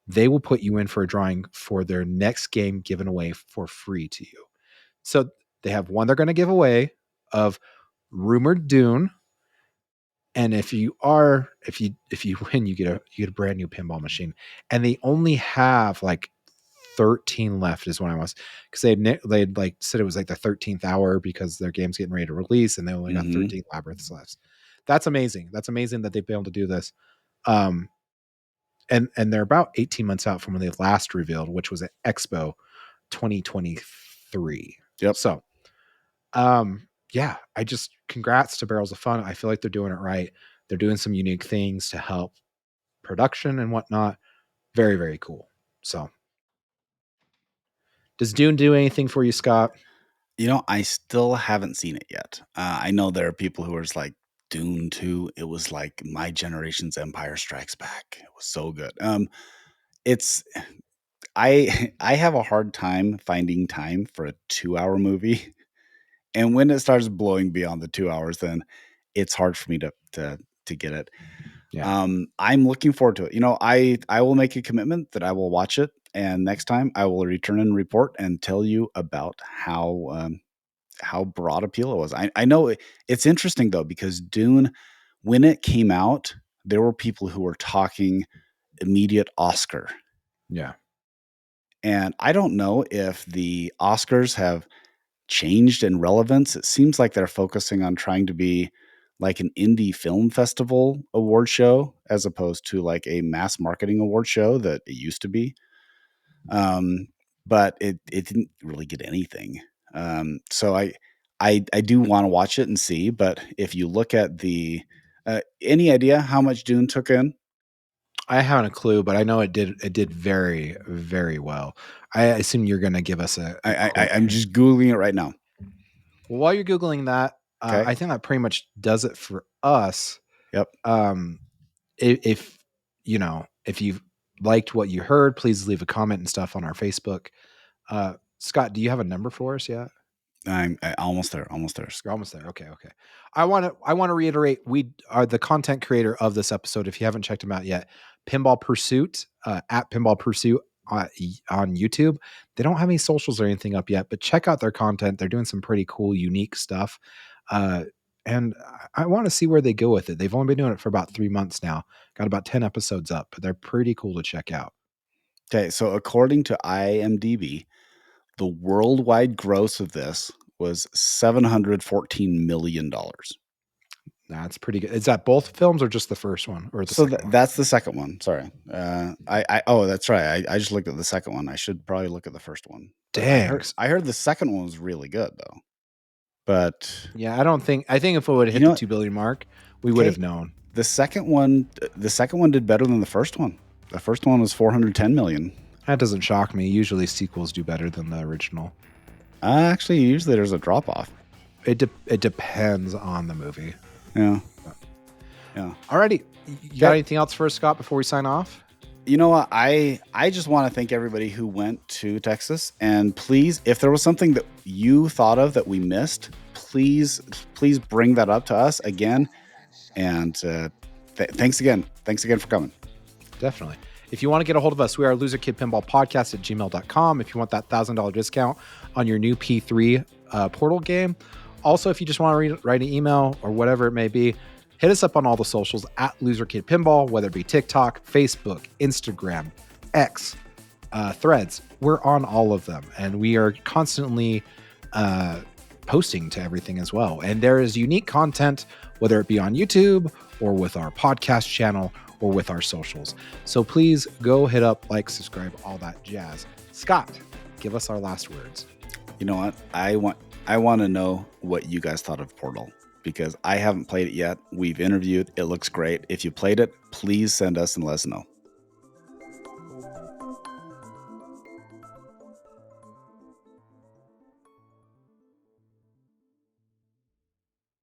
they will put you in for a drawing for their next game given away for free to you. So they have one they're going to give away of rumored Dune. And if you win, you get a brand new pinball machine. And they only have like 13 left is what I was, because they'd like said it was like the 13th hour because their game's getting ready to release and they only got 13 Labyrinths left. That's amazing. That's amazing that they've been able to do this. And they're about 18 months out from when they last revealed, which was at Expo 2023. Yep. So, I just congrats to Barrels of Fun. I feel like they're doing it right. They're doing some unique things to help production and whatnot. Very, very cool. So, does Dune do anything for you, Scott? I still haven't seen it yet. I know there are people who are just like, Dune 2, it was like my generation's Empire Strikes Back. It was so good. It's I have a hard time finding time for a 2-hour movie. And when it starts blowing beyond the 2 hours, then it's hard for me to get it. Yeah. I'm looking forward to it. I will make a commitment that I will watch it, and next time I will return and report and tell you about how broad appeal it was. I know it's interesting though, because Dune, when it came out, there were people who were talking immediate Oscar. Yeah. And I don't know if the Oscars have changed in relevance. It seems like they're focusing on trying to be like an indie film festival award show as opposed to like a mass marketing award show that it used to be. But it didn't really get anything. So I do want to watch it and see. But if you look at the any idea how much Dune took in? I haven't a clue, but I know it did very, very well. I assume you're going to give us a I'm just Googling it right now. Well, while you're Googling that, Okay. I think that pretty much does it for us. Yep. If if you've liked what you heard, please leave a comment and stuff on our Facebook. Scott, do you have a number for us yet? I'm almost there. You're almost there. Okay. I want to reiterate, we are the content creator of this episode. If you haven't checked them out yet, Pinball Pursuit at Pinball Pursuit on YouTube. They don't have any socials or anything up yet, but check out their content. They're doing some pretty cool, unique stuff. And I want to see where they go with it. They've only been doing it for about 3 months now. Got about 10 episodes up, but they're pretty cool to check out. Okay, so according to IMDb, the worldwide gross of this was $714 million. That's pretty good. Is that both films or just the first one or the So second one? that's the second one. Sorry. That's right. I just looked at the second one. I should probably look at the first one. But Dang. I heard the second one was really good though. But yeah, I think if it would have hit the 2 billion mark, we would have known. The second one did better than the first one. The first one was 410 million. That doesn't shock me. Usually sequels do better than the original. Actually, usually there's a drop off. It depends on the movie. Yeah. Alrighty. You got anything else for us, Scott, before we sign off? You know what? I just want to thank everybody who went to Texas. And please, if there was something that you thought of that we missed, please bring that up to us again. And thanks again. Thanks again for coming. Definitely. If you want to get a hold of us, we are loserkidpinballpodcast at gmail.com. If you want that $1,000 discount on your new P3 Portal game. Also, if you just want to write an email or whatever it may be, hit us up on all the socials at loserkidpinball, whether it be TikTok, Facebook, Instagram, X, Threads. We're on all of them, and we are constantly posting to everything as well. And there is unique content, whether it be on YouTube or with our podcast channel or with our socials. So please go hit up, like, subscribe, all that jazz. Scott, give us our last words. You know what? I want to know what you guys thought of Portal, because I haven't played it yet. We've interviewed. It looks great. If you played it, please send us and let us know.